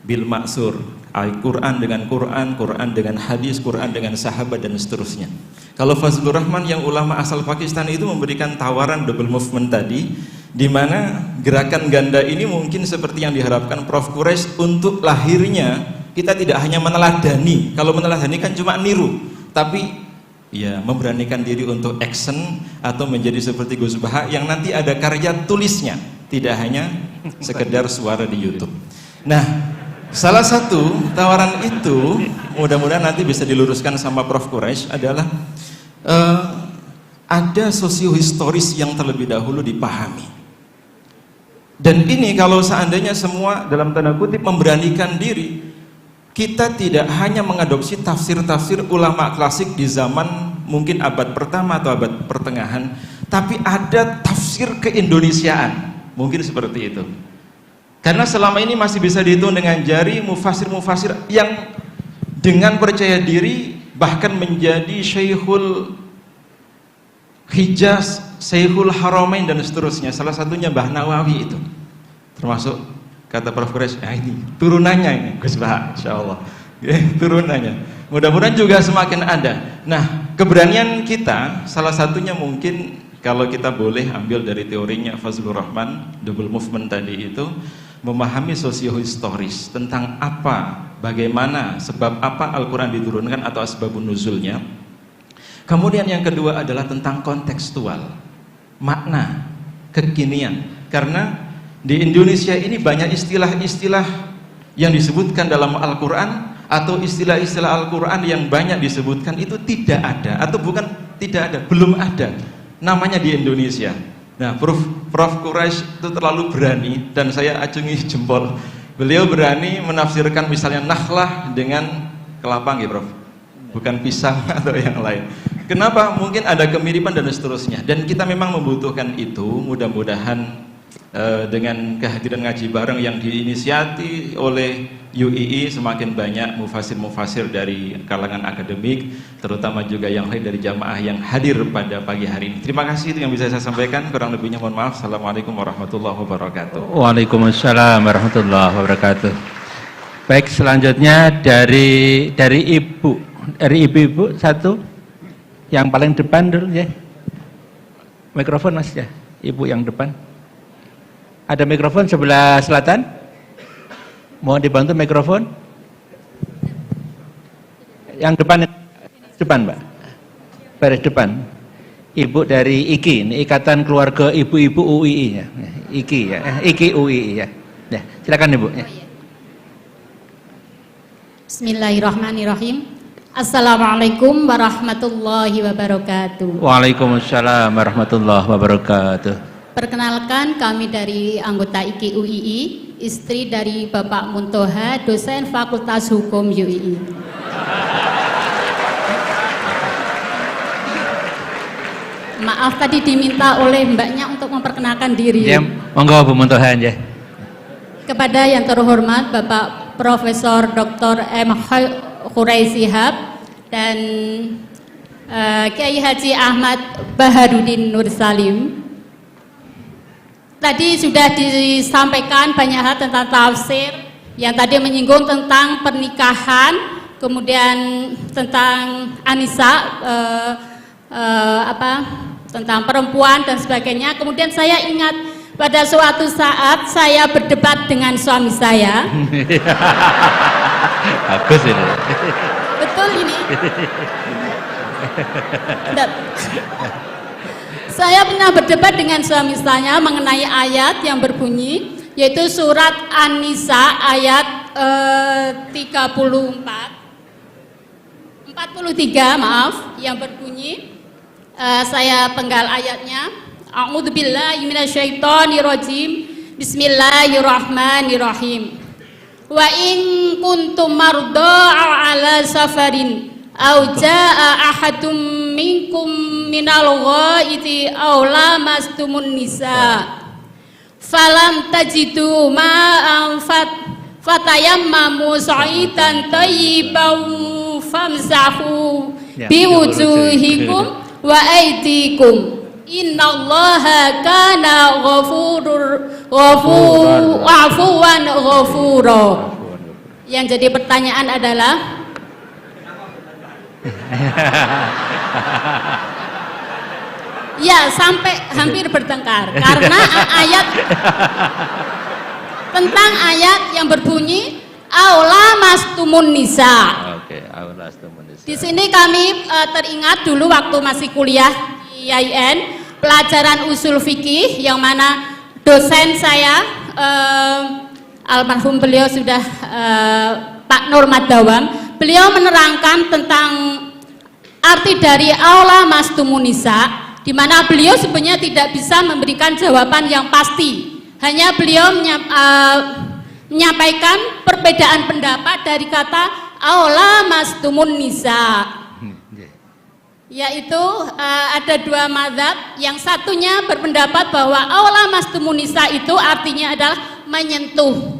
bil maksur, Al-Quran dengan Quran, Quran dengan hadis, Quran dengan sahabat dan seterusnya. Kalau Fazlur Rahman yang ulama asal Pakistan itu memberikan tawaran double movement tadi, di mana gerakan ganda ini mungkin seperti yang diharapkan Prof. Quraisy untuk lahirnya kita tidak hanya meneladani. Kalau meneladani kan cuma niru, tapi ya memberanikan diri untuk action atau menjadi seperti Gus Baha yang nanti ada karya tulisnya, tidak hanya sekedar suara di YouTube. Nah, salah satu tawaran itu mudah-mudahan nanti bisa diluruskan sama Prof. Quraisy adalah ada sosiohistoris yang terlebih dahulu dipahami. Dan ini kalau seandainya semua dalam tanda kutip memberanikan diri, kita tidak hanya mengadopsi tafsir-tafsir ulama klasik di zaman mungkin abad pertama atau abad pertengahan, tapi ada tafsir keindonesiaan, mungkin seperti itu. Karena selama ini masih bisa dihitung dengan jari mufasir-mufasir yang dengan percaya diri bahkan menjadi Syekhul Hijaz, Syekhul Haramain dan seterusnya. Salah satunya Mbah Nawawi itu. Termasuk kata Prof. Quraisy, ini turunannya ini Gus Bah, insyaallah. Turunannya. Mudah-mudahan juga semakin ada. Nah, keberanian kita salah satunya mungkin kalau kita boleh ambil dari teorinya Fazlur Rahman, double movement tadi itu, memahami sosiohistoris tentang apa, bagaimana, sebab apa Al-Quran diturunkan atau asbabun nuzulnya. Kemudian yang kedua adalah tentang kontekstual, makna, kekinian. Karena di Indonesia ini banyak istilah-istilah yang disebutkan dalam Al-Quran atau istilah-istilah Al-Quran yang banyak disebutkan itu tidak ada, atau bukan tidak ada, belum ada namanya di Indonesia. Nah, Prof. Quraisy itu terlalu berani dan saya acungi jempol. Beliau berani menafsirkan misalnya nakhlah dengan kelapa nggih, Prof. Bukan pisang atau yang lain. Kenapa? Mungkin ada kemiripan dan seterusnya. Dan kita memang membutuhkan itu. Mudah-mudahan dengan kehadiran ngaji bareng yang diinisiasi oleh UII, semakin banyak mufasir-mufasir dari kalangan akademik, terutama juga yang lain dari jamaah yang hadir pada pagi hari ini. Terima kasih, itu yang bisa saya sampaikan, kurang lebihnya mohon maaf. Assalamualaikum warahmatullahi wabarakatuh. Waalaikumsalam warahmatullahi wabarakatuh. Baik, selanjutnya dari ibu-ibu satu yang paling depan dulu ya. Mikrofon Mas ya, ibu yang depan. Ada mikrofon sebelah selatan? Mohon dibantu mikrofon. Yang depan Mbak. Baris depan. Ibu dari IKI, ini Ikatan Keluarga Ibu-Ibu UII ya. IKI ya. IKI UII ya. Ya, silakan Ibu ya. Bismillahirrahmanirrahim. Assalamualaikum warahmatullahi wabarakatuh. Waalaikumsalam warahmatullahi wabarakatuh. Perkenalkan, kami dari anggota IKI UII, istri dari Bapak Muntoha, dosen Fakultas Hukum UII. Maaf tadi diminta oleh mbaknya untuk memperkenalkan diri. Ya, monggo Bu Muntoha ya. Kepada yang terhormat Bapak Profesor Dr. M. Quraisy Shihab dan Kiai Haji Ahmad Baharudin Nur Salim. Tadi sudah disampaikan banyak hal tentang tafsir, yang tadi menyinggung tentang pernikahan, kemudian tentang Anisa, tentang perempuan dan sebagainya. Kemudian saya ingat pada suatu saat saya berdebat dengan suami saya. Bagus ini. Betul ini. Saya pernah berdebat dengan suami saya mengenai ayat yang berbunyi, yaitu surat An-Nisa ayat 43 yang berbunyi, saya penggal ayatnya. A'udzubillahi minasyaitonirrajim. Bismillahirrahmanirrahim. Wa in kuntum marda ala safarin aw jaa ahadum minkum minal ghaiti aw lamastumun nisa falam tajidu ma'an fatayammamu sa'idan thayyiban famsahu biwujuhikum wa aydikum innallaha kana afuwan ghafura. Yang jadi pertanyaan adalah ya, sampai hampir bertengkar karena ayat tentang ayat yang berbunyi aula mastumun nisa. Oke, aula mastumun nisa. Di sini kami teringat dulu waktu masih kuliah di IAIN, pelajaran usul fikih yang mana dosen saya almarhum beliau sudah Pak Nur Madawam. Beliau menerangkan tentang arti dari aula mastumun nisa, di mana beliau sebenarnya tidak bisa memberikan jawaban yang pasti. Hanya beliau menyampaikan perbedaan pendapat dari kata aula mastumun nisa, yaitu ada dua mazhab. Yang satunya berpendapat bahwa aula mastumun nisa itu artinya adalah menyentuh,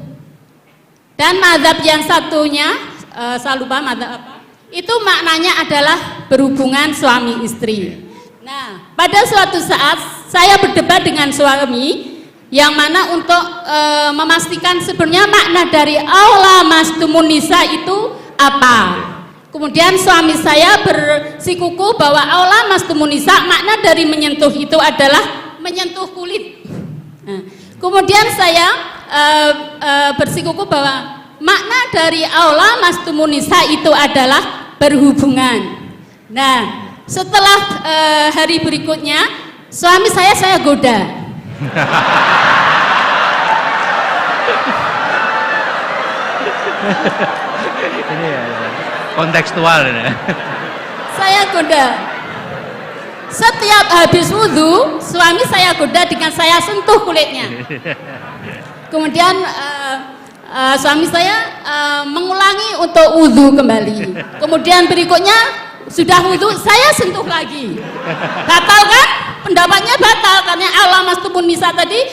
dan mazhab yang satunya saya lupa mazhab apa, itu maknanya adalah berhubungan suami istri. Nah, pada suatu saat saya berdebat dengan suami, yang mana untuk memastikan sebenarnya makna dari aula mastumun nisa itu apa. Kemudian suami saya bersikuku bahwa aula mastumun nisa makna dari menyentuh itu adalah menyentuh kulit. Nah, kemudian saya bersikuku bahwa makna dari aula mastumun nisa itu adalah berhubungan. Nah, setelah hari berikutnya suami saya goda. Ini ya, kontekstual ini. Saya goda. Setiap habis wudhu, suami saya goda dengan saya sentuh kulitnya. Kemudian suami saya mengulangi untuk wudhu kembali. Kemudian berikutnya sudah wudhu, saya sentuh lagi. Batal kan? Pendapatnya batal karena aula mastumun nisa tadi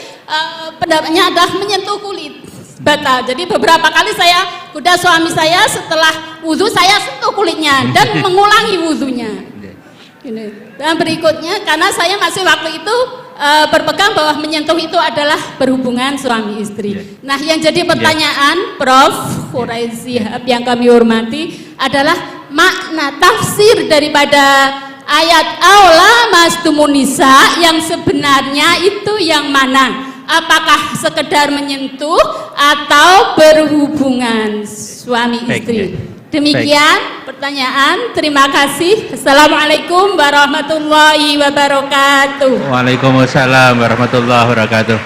pendapatnya adalah menyentuh kulit. Batal. Jadi beberapa kali saya goda suami saya, setelah wudhu saya sentuh kulitnya dan mengulangi wudhunya. Dan berikutnya karena saya masih waktu itu berpegang bahwa menyentuh itu adalah berhubungan suami istri. Nah, yang jadi pertanyaan Prof. Quraisy yang kami hormati adalah makna tafsir daripada ayat aula mastumun nisa yang sebenarnya itu yang mana? Apakah sekedar menyentuh atau berhubungan suami istri? Demikian pertanyaan. Terima kasih. Assalamualaikum warahmatullahi wabarakatuh. Waalaikumsalam warahmatullahi wabarakatuh.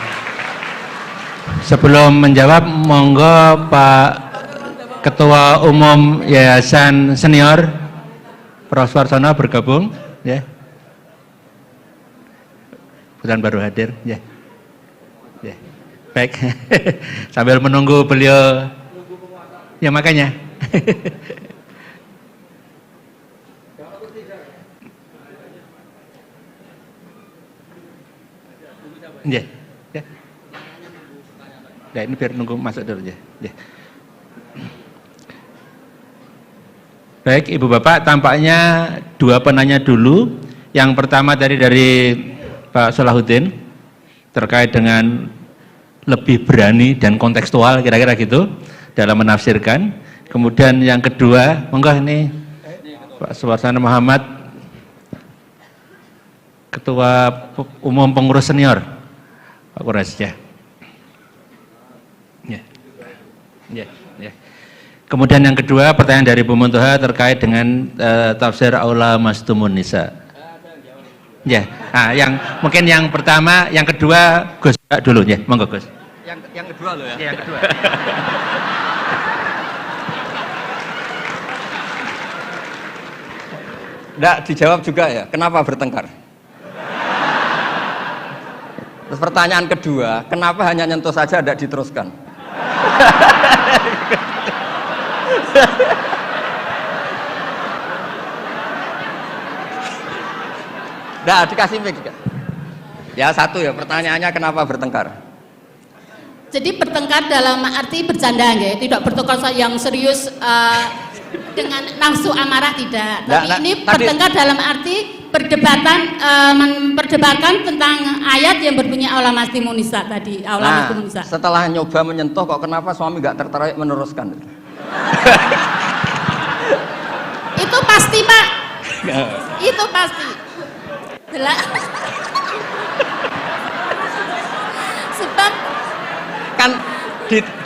Sebelum menjawab, monggo Pak Ketua Umum Yayasan Senior Prof. Suarsono bergabung, ya. Bukan baru hadir, ya. Ya. Baik. Sambil menunggu beliau, ya makanya. Ya. Ya. Ya, ini biar nunggu masuk dulu ya. Ya. Baik, Ibu Bapak, tampaknya dua penanya dulu. Yang pertama dari Pak Salahuddin terkait dengan lebih berani dan kontekstual, kira-kira gitu dalam menafsirkan. Kemudian yang kedua, monggo ini Pak Suwarsana Muhammad, Ketua Umum Pengurus Senior Pak Quraisy. Ya. Ya. Ya. Kemudian yang kedua, pertanyaan dari Bu Muntoha terkait dengan tafsir aula mastumun nisa. Ya, nah, mungkin yang pertama, yang kedua Gus dulu ya, monggo Gus. Yang kedua loh ya. Ya, yang kedua. Nggak dijawab juga ya, kenapa bertengkar? Terus pertanyaan kedua, kenapa hanya nyentuh saja tidak diteruskan? Nah, dikasih mic. Ya satu ya, pertanyaannya kenapa bertengkar? Jadi bertengkar dalam arti bercanda ya, tidak bertengkar yang serius dengan nafsu amarah tidak. Tapi ini bertengkar dalam arti memperdebatkan tentang ayat yang berbunyi aula mastumun nisa tadi, aula mastumun nisa. Setelah nyoba menyentuh kok kenapa suami nggak tertarik meneruskan? Itu pasti, Pak. Itu pasti. Sebab kan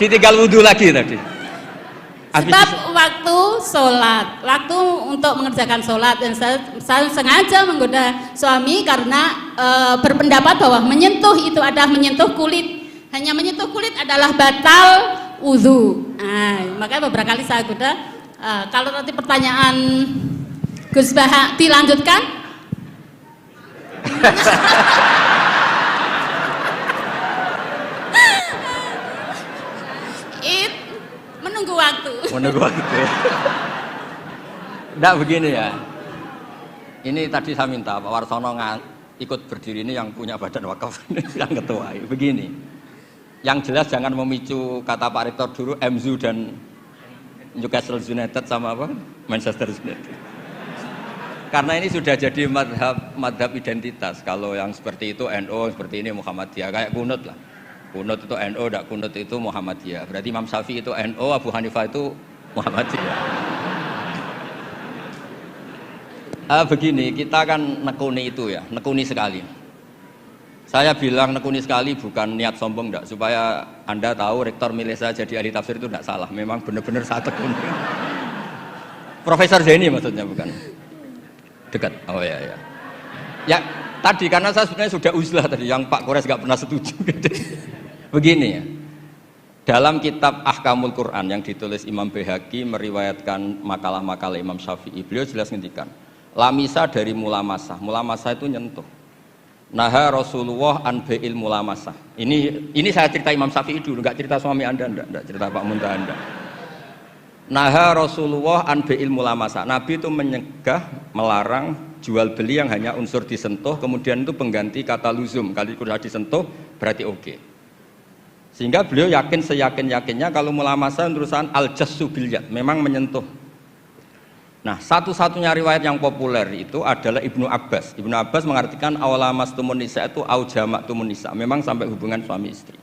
ditinggal wudhu lagi tadi. Sebab waktu sholat, waktu untuk mengerjakan sholat, dan saya sengaja menggoda suami karena berpendapat bahwa menyentuh itu adalah menyentuh kulit. Hanya menyentuh kulit adalah batal wudhu. Nah, makanya beberapa kali saya goda. Kalau nanti pertanyaan Gus Baha dilanjutkan. Menunggu waktu. Enggak begini ya. Ini tadi saya minta Pak Warsono ikut berdiri ini yang punya badan wakaf yang ketua. Begini. Yang jelas jangan memicu kata Pak Rektor dulu MZU dan Newcastle United sama apa? Manchester United. Karena ini sudah jadi madhab identitas. Kalau yang seperti itu NU, seperti ini Muhammadiyah, kayak kunut lah. Kunut itu NU, tidak kunut itu Muhammadiyah. Berarti Imam Syafi'i itu NU, Abu Hanifah itu Muhammadiyah. Begini, kita kan nekuni itu ya, nekuni sekali. Saya bilang nekuni sekali bukan niat sombong enggak, supaya Anda tahu Rektor milih saya jadi ahli tafsir itu tidak salah. Memang benar-benar saya tekuni. Profesor Zaini maksudnya bukan. Dekat. Oh ya ya. Ya tadi karena saya sebenarnya sudah uzlah tadi yang Pak Kores nggak pernah setuju. Begini ya. Dalam kitab Ahkamul Quran yang ditulis Imam Baihaqi meriwayatkan makalah-makalah Imam Syafi'i, beliau jelas ngendikan, lamisa dari mulamasah. Mulamasah itu nyentuh. Naha Rasulullah an bai'il mulamasah. Ini saya cerita Imam Syafi'i dulu, enggak cerita suami Anda, enggak cerita Pak Muntaha Anda. Naha Rasulullah an bai'il mulamasah. Nabi itu menyegah, melarang jual beli yang hanya unsur disentuh, kemudian itu pengganti kata luzum. Kali sudah disentuh berarti oke. Sehingga beliau yakin seyakin-yakinnya kalau mulamasah terusan al-jassu bil yad, memang menyentuh. Nah, satu-satunya riwayat yang populer itu adalah Ibnu Abbas. Ibnu Abbas mengartikan awlamastumun nisa itu au jama'tumun nisa, memang sampai hubungan suami istri.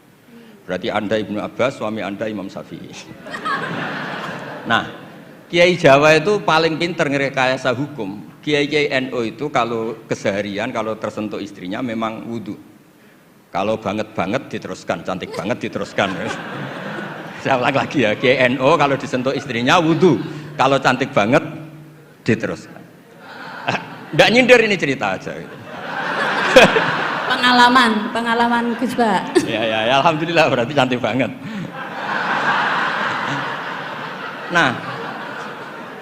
Berarti Anda Ibnu Abbas, suami Anda Imam Syafi'i. Nah, Kiai Jawa itu paling pinter ngerekayasa hukum. Kiai NU itu kalau keseharian kalau tersentuh istrinya memang wudu. Kalau banget diteruskan, cantik banget diteruskan. Saya ulang lagi ya, Kiai NU kalau disentuh istrinya wudu. Kalau cantik banget diteruskan. Nggak nyindir ini cerita aja. Gitu. Pengalaman Gus Bah. Ya, alhamdulillah berarti cantik banget. Nah,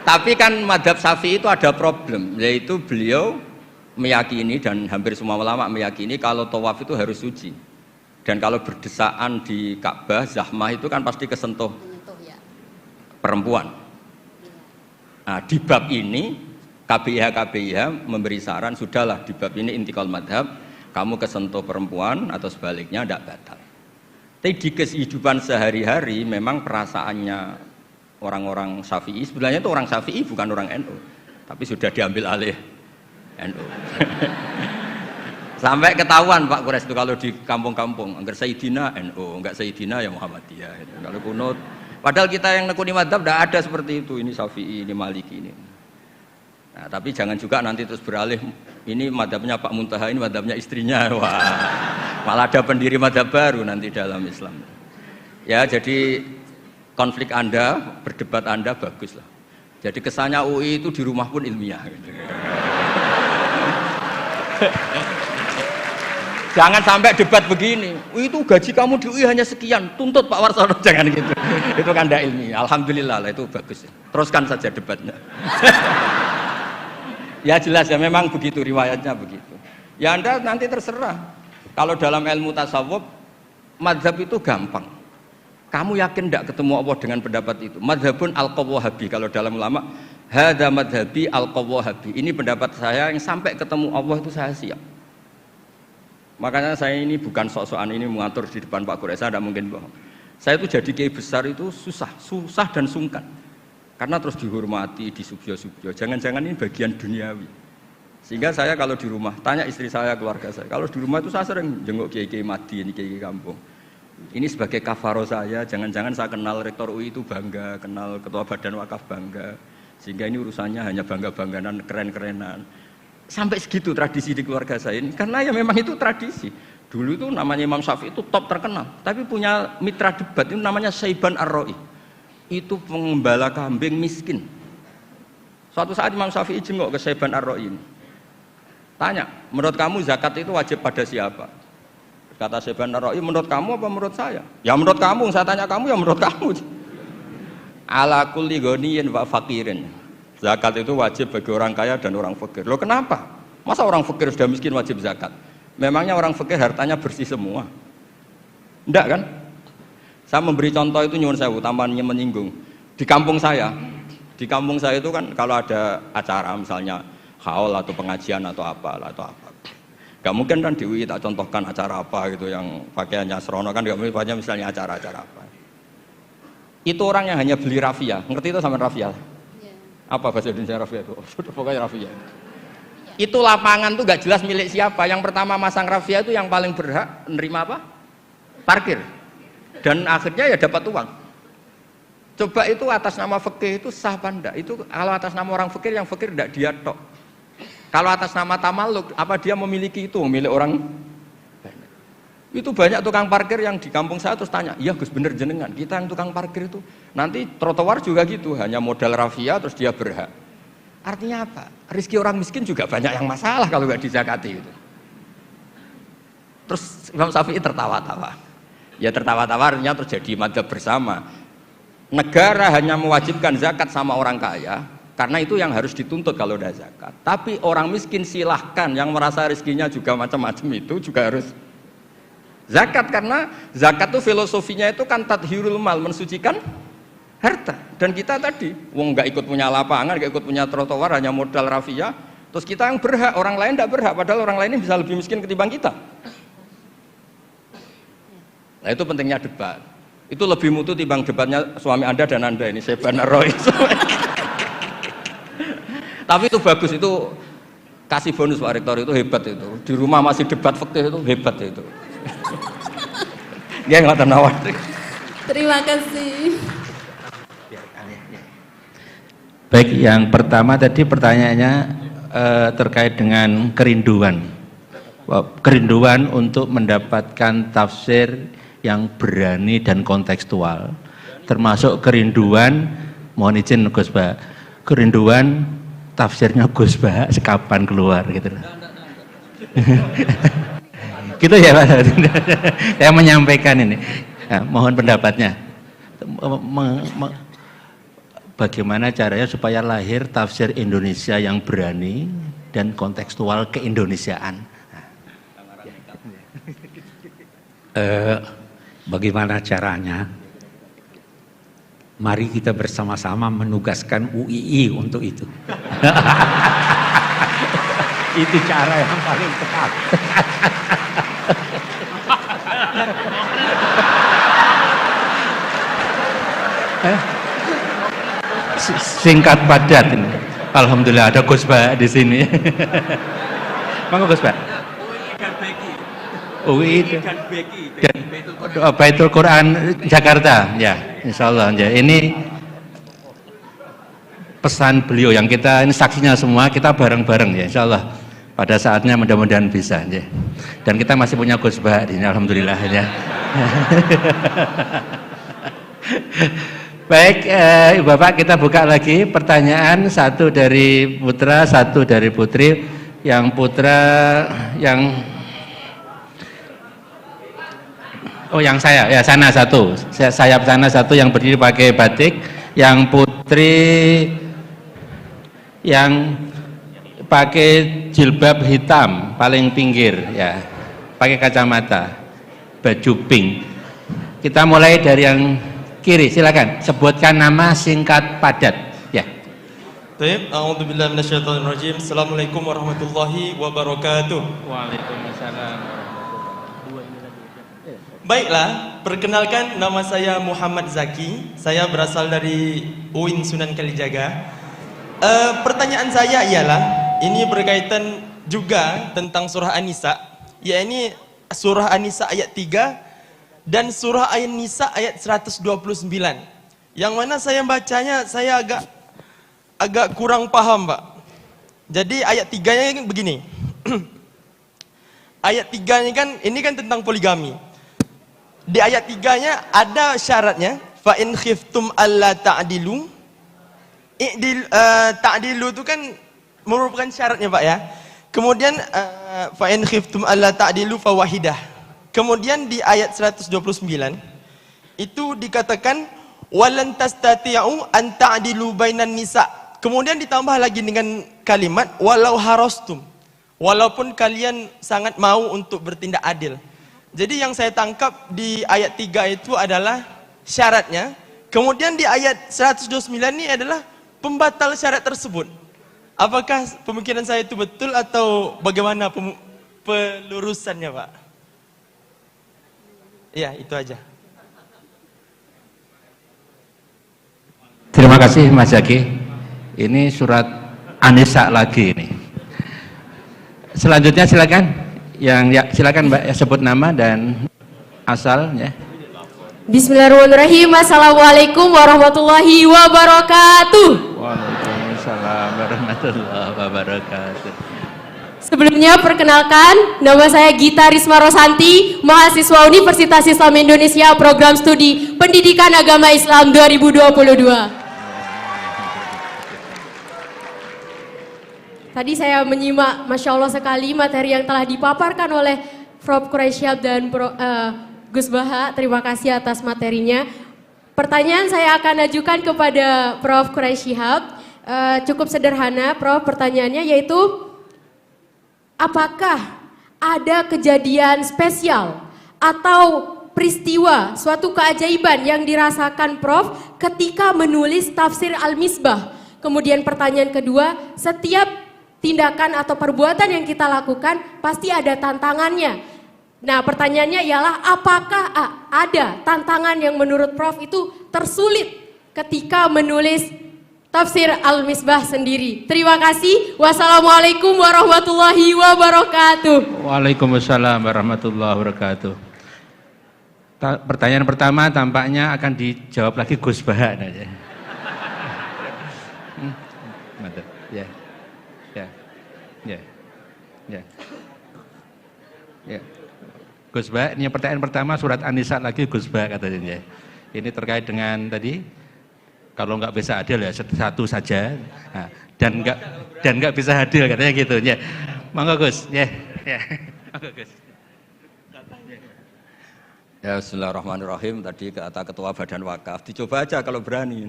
tapi kan madhab Syafi'i itu ada problem, yaitu beliau meyakini dan hampir semua ulama meyakini kalau tawaf itu harus suci. Dan kalau berdesaan di Ka'bah, zahmah itu kan pasti kesentuh perempuan. Nah, di bab ini KBIH memberi saran, sudahlah di bab ini intikal madhab, kamu kesentuh perempuan atau sebaliknya tidak batal. Tapi di kehidupan sehari-hari memang perasaannya orang-orang Syafi'i, sebenarnya itu orang Syafi'i bukan orang NU, tapi sudah diambil alih NU. Sampai ketahuan Pak Kures itu kalau di kampung-kampung, enggak Sayyidina NU, enggak Sayyidina ya Muhammadiyah. Kalau kunut, padahal kita yang nekuni madhab tidak ada seperti itu, ini Syafi'i, ini Maliki ini. Nah, tapi jangan juga nanti terus beralih, ini madhabnya Pak Muntaha, ini madhabnya istrinya. Wah, malah ada pendiri madhab baru nanti dalam Islam. Ya, jadi konflik Anda, berdebat Anda baguslah. Jadi kesannya UI itu di rumah pun ilmiah. Gitu. Jangan sampai debat begini, itu gaji kamu di UI hanya sekian, tuntut Pak Warsono, jangan gitu. Itu kan tidak ilmiah. Alhamdulillah lah, itu bagus. Teruskan saja debatnya. Ya jelas ya, memang begitu riwayatnya begitu. Ya Anda nanti terserah. Kalau dalam ilmu tasawuf, madhab itu gampang. Kamu yakin tidak ketemu Allah dengan pendapat itu? Madhabun al-qawwahabi, kalau dalam ulama, hadza madhabi al-qawwahabi. Ini pendapat saya yang sampai ketemu Allah itu saya siap. Makanya saya ini bukan sok-sokan ini mengatur di depan Pak Kures, saya tidak mungkin bohong. Saya itu jadi kiai besar itu susah dan sungkan. Karena terus dihormati, disubyo-subyo. Jangan-jangan ini bagian duniawi. Sehingga saya kalau di rumah, tanya istri saya, keluarga saya. Kalau di rumah itu saya sering jenguk kiai-kiai madi, ini kiai kampung. Ini sebagai kafaro saya, jangan-jangan saya kenal Rektor UI itu bangga, kenal Ketua Badan Wakaf bangga. Sehingga ini urusannya hanya bangga-bangganan, keren-kerenan. Sampai segitu tradisi di keluarga saya ini, karena ya memang itu tradisi. Dulu itu namanya Imam Syafi'i itu top terkenal, tapi punya mitra debat itu namanya Syaiban Ar-Ra'i. Itu pengembala kambing miskin. Suatu saat Imam Syafi'i jenguk ke Syaiban Ar-Ra'i ini. Tanya, menurut kamu zakat itu wajib pada siapa? Kata Syaiban Ar-Ra'i, menurut kamu apa menurut saya? Ya menurut kamu, saya tanya kamu ya menurut kamu. Ala kulli ghaniyin wa faqirin. Zakat itu wajib bagi orang kaya dan orang fakir. Loh kenapa? Masa orang fakir sudah miskin wajib zakat? Memangnya orang fakir hartanya bersih semua? Enggak kan? Saya memberi contoh itu nyuwun sewu, tampaknya menyinggung. Di kampung saya itu kan kalau ada acara misalnya haul atau pengajian atau apa. Gak mungkin kan di UI tak contohkan acara apa gitu yang pakaiannya serono kan, gak mungkin misalnya acara-acara apa. Itu orang yang hanya beli rafia, ngerti itu sama rafia? Apa bahasa Indonesia rafia itu? Pokoknya rafia. Itu lapangan tuh gak jelas milik siapa. Yang pertama masang rafia itu yang paling berhak menerima apa? Parkir. Dan akhirnya ya dapat uang. Coba itu atas nama fikih itu sah apa enggak? Itu kalau atas nama orang fikir, yang fikir enggak dia tok. Kalau atas nama tamaluk, apa dia memiliki itu, milik orang banyak. Itu banyak tukang parkir yang di kampung saya terus tanya, iya Gus bener jenengan, kita yang tukang parkir itu nanti trotoar juga gitu, hanya modal rafia terus dia berhak. Artinya apa? Rezeki orang miskin juga banyak yang masalah kalau nggak dizakati itu. Terus Imam Syafi'i tertawa-tawa. Ya tertawa-tawa artinya terjadi madzhab bersama. Negara hanya mewajibkan zakat sama orang kaya, karena itu yang harus dituntut kalau udah zakat. Tapi orang miskin silahkan, yang merasa rezekinya juga macam-macam itu juga harus zakat, karena zakat itu filosofinya itu kan tathhirul mal, mensucikan harta. Dan kita tadi, wong nggak ikut punya lapangan, nggak ikut punya trotoar, hanya modal rafia, terus kita yang berhak, orang lain tidak berhak, padahal orang lain ini bisa lebih miskin ketimbang kita. Nah itu pentingnya debat. Itu lebih mutu timbang debatnya suami Anda dan Anda ini, saya Bana Roy. Tapi itu bagus, itu kasih bonus Pak Rektor, itu hebat itu. Di rumah masih debat fikih itu hebat itu. Dia nggak tenawar. Terima kasih. Baik, yang pertama tadi pertanyaannya terkait dengan kerinduan. Kerinduan untuk mendapatkan tafsir yang berani dan kontekstual. Termasuk kerinduan, mohon izin Gus Bah, kerinduan tafsirnya Gus Bah sekapan keluar gitu loh. Gitu ya Pak. Saya menyampaikan ini. Nah, mohon pendapatnya. Bagaimana caranya supaya lahir tafsir Indonesia yang berani dan kontekstual keindonesiaan. Bagaimana caranya? Mari kita bersama-sama menugaskan UII untuk itu. Itu cara yang paling tepat. Singkat padat ini. Alhamdulillah ada Gus Bah di sini. Mangga Gus Bah. UI dan Baitul Quran Jakarta, ya, insya Allah. Ya. Ini pesan beliau yang kita ini saksinya semua, kita bareng-bareng ya, insya Allah. Pada saatnya mudah-mudahan bisa. Ya. Dan kita masih punya Gus Bah di sini, alhamdulillah. Ya. Baik, Bapak, kita buka lagi pertanyaan, satu dari putra, satu dari putri. Yang putra yang yang saya, ya sana satu, sayap sana satu yang berdiri pakai batik, yang putri yang pakai jilbab hitam paling pinggir, ya, pakai kacamata, baju pink. Kita mulai dari yang kiri, silakan sebutkan nama singkat padat, ya. Baik, a'udzubillahi minasyaitonirrajim. Assalamualaikum warahmatullahi wabarakatuh. Waalaikumsalam. Baiklah, perkenalkan nama saya Muhammad Zaki. Saya berasal dari UIN Sunan Kalijaga. Pertanyaan saya ialah, ini berkaitan juga tentang surah An-Nisa. Ya, ini surah An-Nisa ayat 3 dan surah An-Nisa ayat 129. Yang mana saya bacanya saya agak kurang paham, Pak. Jadi ayat 3-nya begini. Ayat 3-nya kan ini kan tentang poligami. Di ayat 3-nya ada syaratnya, fa in khiftum alla ta'dilu. Ta'dilu itu kan merupakan syaratnya, Pak ya. Kemudian fa in khiftum alla ta'dilu fawahidah. Kemudian di ayat 129 itu dikatakan walan tastati'u an ta'dilu bainan nisa. Kemudian ditambah lagi dengan kalimat walau harastum. Walaupun kalian sangat mau untuk bertindak adil. Jadi yang saya tangkap di ayat 3 itu adalah syaratnya, Kemudian di ayat 129 ini adalah pembatal syarat tersebut. Apakah pemikiran saya itu betul atau bagaimana pelurusannya, Pak? Ya, itu aja. Terima kasih Mas Zaki. Ini surat An-Nisa lagi ini. Selanjutnya silakan. Silakan Mbak, sebut nama dan asal ya. Bismillahirrahmanirrahim. Assalamualaikum warahmatullahi wabarakatuh. Waalaikumsalam warahmatullahi wabarakatuh. Sebelumnya perkenalkan, nama saya Gita Risma Rosanti, mahasiswa Universitas Islam Indonesia, program studi Pendidikan Agama Islam 2022. Tadi saya menyimak, Masya Allah sekali materi yang telah dipaparkan oleh Prof. Quraisyhab dan Gus Baha. Terima kasih atas materinya. Pertanyaan saya akan ajukan kepada Prof. Quraisyhab. Cukup sederhana, Prof. Pertanyaannya yaitu, apakah ada kejadian spesial atau peristiwa, suatu keajaiban yang dirasakan Prof. ketika menulis tafsir Al-Misbah? Kemudian pertanyaan kedua, setiap tindakan atau perbuatan yang kita lakukan pasti ada tantangannya. Nah, pertanyaannya ialah apakah ada tantangan yang menurut Prof itu tersulit ketika menulis tafsir Al-Misbah sendiri? Terima kasih. Wassalamualaikum warahmatullahi wabarakatuh. Waalaikumsalam warahmatullahi wabarakatuh. Pertanyaan pertama tampaknya akan dijawab lagi Gus Baha. Ya. Gus Baha, ini pertanyaan pertama surat An-Nisa lagi Gus Baha katanya. Ini terkait dengan tadi, kalau nggak bisa adil ya satu saja, nah, dan nggak bisa adil katanya gitu ya. Monggo Gus, ya. Monggo Gus. Ya, bismillahirrahmanirrahim. Tadi kata Ketua Badan Wakaf, dicoba aja kalau berani.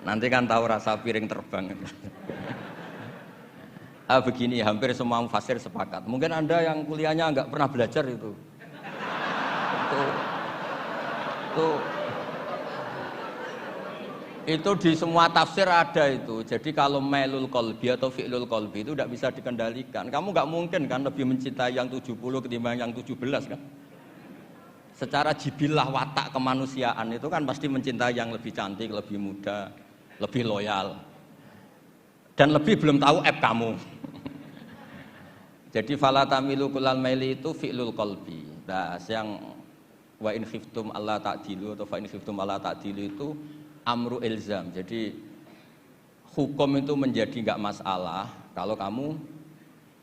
Nanti kan tahu rasa piring terbang. Begini, hampir semua mufasir sepakat. Mungkin Anda yang kuliahnya nggak pernah belajar itu di semua tafsir ada itu. Jadi kalau mailul qalbi atau fi'lul qalbi itu tidak bisa dikendalikan. Kamu nggak mungkin kan lebih mencintai yang 70 ketimbang yang 17 kan. Secara jibilah watak kemanusiaan itu kan pasti mencintai yang lebih cantik, lebih muda, lebih loyal. Dan lebih belum tahu app kamu. Jadi fala tamilu kulal maili itu fi'lul qalbi. Nah, yang wa in khiftum alla ta'dilu atau fa in khiftum alla ta'dilu itu amru ilzam. Jadi hukum itu menjadi enggak masalah kalau kamu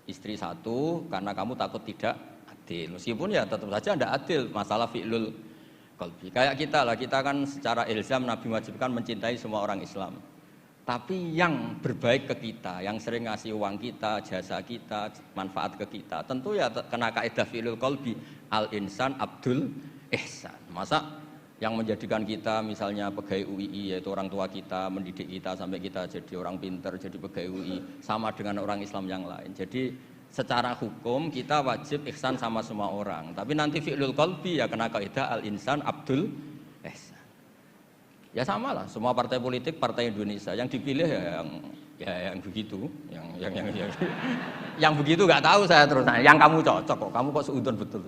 istri satu karena kamu takut tidak adil. Meskipun ya tetap saja tidak adil, masalah fi'lul qalbi. Kayak kita lah, kita kan secara ilzam Nabi wajibkan mencintai semua orang Islam. Tapi yang berbaik ke kita, yang sering ngasih uang kita, jasa kita, manfaat ke kita, tentu ya kena kaidah fi'lul qalbi, al-insan abdul ihsan. Masa yang menjadikan kita misalnya pegawai UII, yaitu orang tua kita, mendidik kita sampai kita jadi orang pintar, jadi pegawai UII, sama dengan orang Islam yang lain. Jadi secara hukum kita wajib ihsan sama semua orang. Tapi nanti fi'lul qalbi ya kena kaidah al-insan abdul ihsan. Ya sama lah, semua partai politik, partai Indonesia yang dipilih ya yang begitu, yang begitu nggak tahu saya terus. Nah, yang kamu cocok kok, kamu kok seudon betul.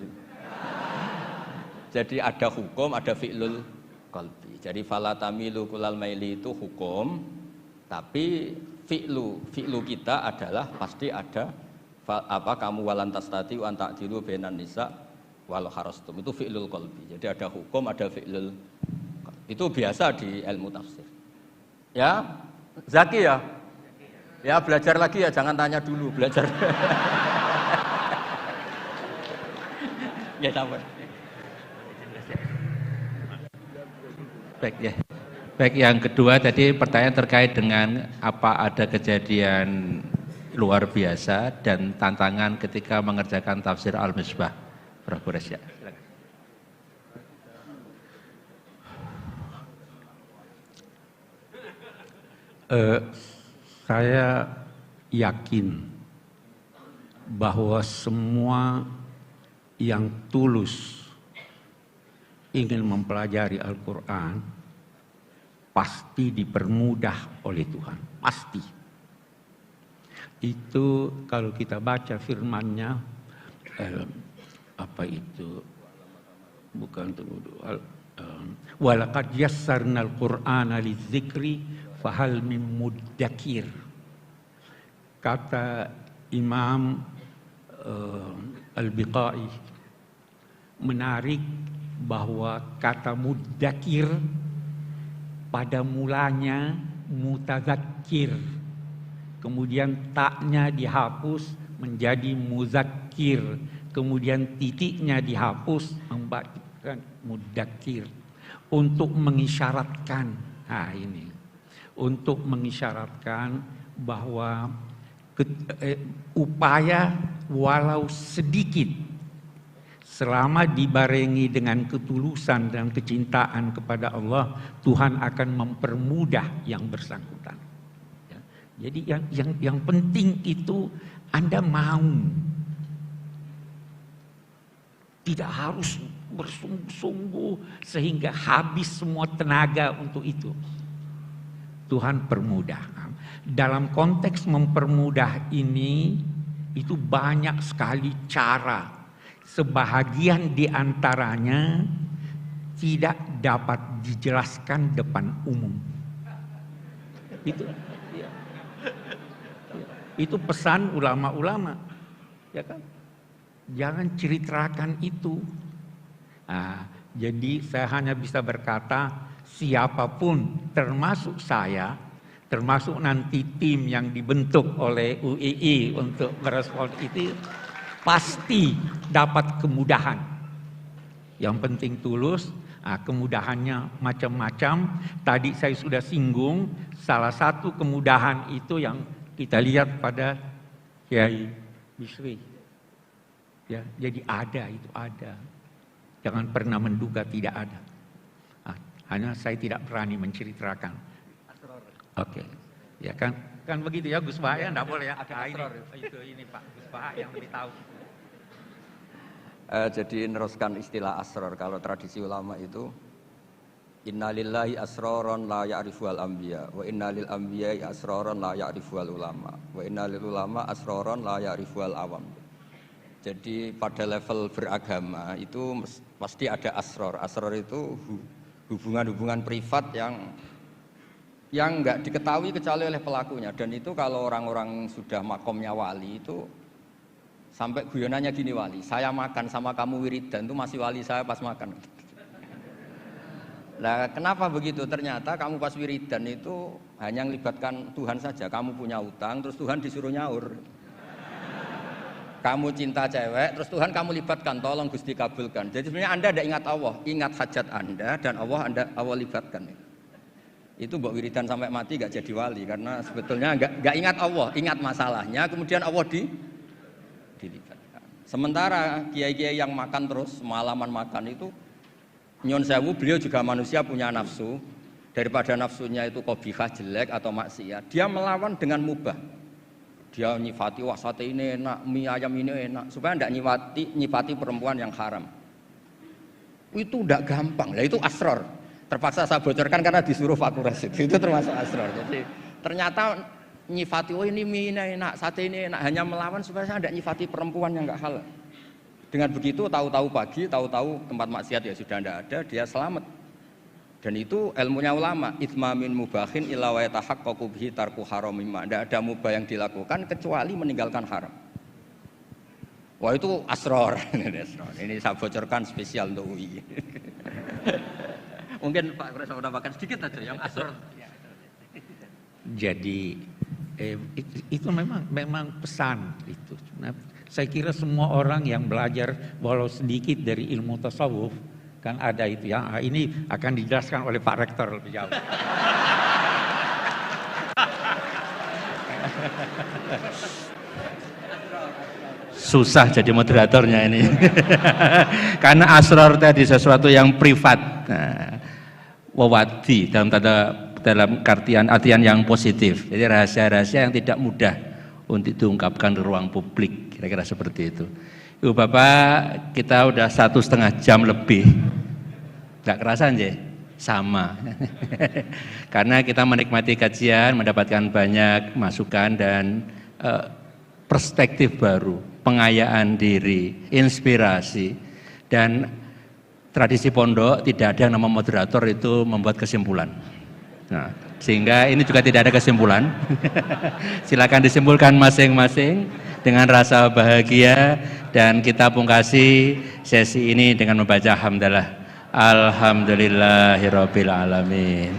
Jadi ada hukum, ada fi'lul qalbi. Jadi fala tamilu kulal maili itu hukum, tapi fi'lu kita adalah pasti ada kamu walantas tati wa ta'dilu bainan nisa walau harastum, itu fi'lul qalbi. Jadi ada hukum, ada fi'lul. Itu biasa di ilmu tafsir. Ya, Zaki ya? Ya belajar lagi ya, jangan tanya dulu, belajar. Ya sampai. Baik ya. Baik, yang kedua tadi pertanyaan terkait dengan apa ada kejadian luar biasa dan tantangan ketika mengerjakan tafsir Al-Misbah. Prof. Quraisyhab. Saya yakin bahwa semua yang tulus ingin mempelajari Al-Quran pasti dipermudah oleh Tuhan, pasti. Itu kalau kita baca firman-Nya, apa itu? Bukan walaqad yassarnal Qur'ana lidzikri fahal min muddakir. Kata Imam Al-Biqai menarik bahwa kata muddakir pada mulanya mutazakir, kemudian taknya dihapus menjadi muzakir, kemudian titiknya dihapus membacakan muddakir untuk mengisyaratkan, untuk mengisyaratkan bahwa upaya walau sedikit selama dibarengi dengan ketulusan dan kecintaan kepada Allah, Tuhan akan mempermudah yang bersangkutan. Ya. Jadi yang penting itu Anda mau, tidak harus bersungguh-sungguh sehingga habis semua tenaga untuk itu. Tuhan permudah. Dalam konteks mempermudah ini, itu banyak sekali cara. Sebahagian di antaranya tidak dapat dijelaskan depan umum. Itu pesan ulama-ulama, ya kan? Jangan ceritakan itu. Nah, jadi saya hanya bisa berkata, siapapun termasuk saya, termasuk nanti tim yang dibentuk oleh UII untuk merespon itu, pasti dapat kemudahan. Yang penting tulus. Kemudahannya macam-macam. Tadi saya sudah singgung, salah satu kemudahan itu yang kita lihat pada Kiai Bisri. Ya, jadi itu ada. Jangan pernah menduga tidak ada. Hanya saya tidak berani menceritakan. Oke, ya kan begitu ya Gus Baha, enggak boleh ya. Ini Pak Gus Baha yang lebih tahu. Jadi meneruskan istilah asror, kalau tradisi ulama itu innalillahi asroron la ya'rifuhal anbiya wa innalil anbiya'i asroron la ya'rifuhal ulama wa innalil ulama asroron la ya'rifuhal awam. Jadi pada level beragama itu pasti ada asror. Asror itu hubungan-hubungan privat yang nggak diketahui kecuali oleh pelakunya. Dan itu kalau orang-orang sudah makomnya wali itu sampai guyonannya gini, wali, saya makan sama kamu wiridan itu masih wali saya pas makan. Nah, kenapa begitu? Ternyata kamu pas wiridan itu hanya melibatkan Tuhan saja. Kamu punya utang, terus Tuhan disuruh nyaur. Kamu cinta cewek, terus Tuhan kamu libatkan, tolong Gusti kabulkan. Jadi sebenarnya Anda tidak ingat Allah, ingat hajat Anda dan Allah libatkan. Itu mbok wiridan sampai mati gak jadi wali, karena sebetulnya gak ingat Allah, ingat masalahnya, kemudian Allah dilibatkan. Sementara kiai-kiai yang makan terus, semalaman makan itu, nyon sewu, beliau juga manusia punya nafsu. Daripada nafsunya itu qabihah, jelek atau maksiat, dia melawan dengan mubah. Dia nyifati, wah sate ini enak, mie ayam ini enak, supaya tidak nyifati perempuan yang haram. Itu tidak gampang, lah itu asror. Terpaksa saya bocorkan karena disuruh fakultas itu termasuk asror. Jadi ternyata nyifati, oh ini mie ini enak, sate ini enak, hanya melawan supaya saya tidak nyifati perempuan yang nggak halal. Dengan begitu tahu-tahu pagi, tahu-tahu tempat maksiat ya sudah tidak ada, dia selamat. Dan itu ilmunya ulama, itmamin mubahin illa wa yatahaqqaqu bihi tarku haramimma. Tidak ada mubah yang dilakukan kecuali meninggalkan haram. Wah itu asror. Ini saya bocorkan spesial untuk UI. Mungkin Pak Kures mau tambahkan sedikit aja yang asror. Jadi itu memang pesan itu. Nah, saya kira semua orang yang belajar walau sedikit dari ilmu tasawuf kan ada itu ya. Ini akan dijelaskan oleh Pak Rektor lebih jauh. Susah jadi moderatornya ini. Karena asror tadi sesuatu yang privat. Nah, wawadi dalam artian yang positif. Jadi rahasia-rahasia yang tidak mudah untuk diungkapkan di ruang publik. Kira-kira seperti itu. Ibu Bapak, kita udah 1,5 jam lebih Nggak kerasa nje? Sama. Karena kita menikmati kajian, mendapatkan banyak masukan dan perspektif baru, pengayaan diri, inspirasi, dan tradisi pondok tidak ada yang nama moderator itu membuat kesimpulan. Nah, sehingga ini juga tidak ada kesimpulan. Silakan disimpulkan masing-masing dengan rasa bahagia, dan kita pungkasi sesi ini dengan membaca hamdalah. Alhamdulillahirabbil alamin.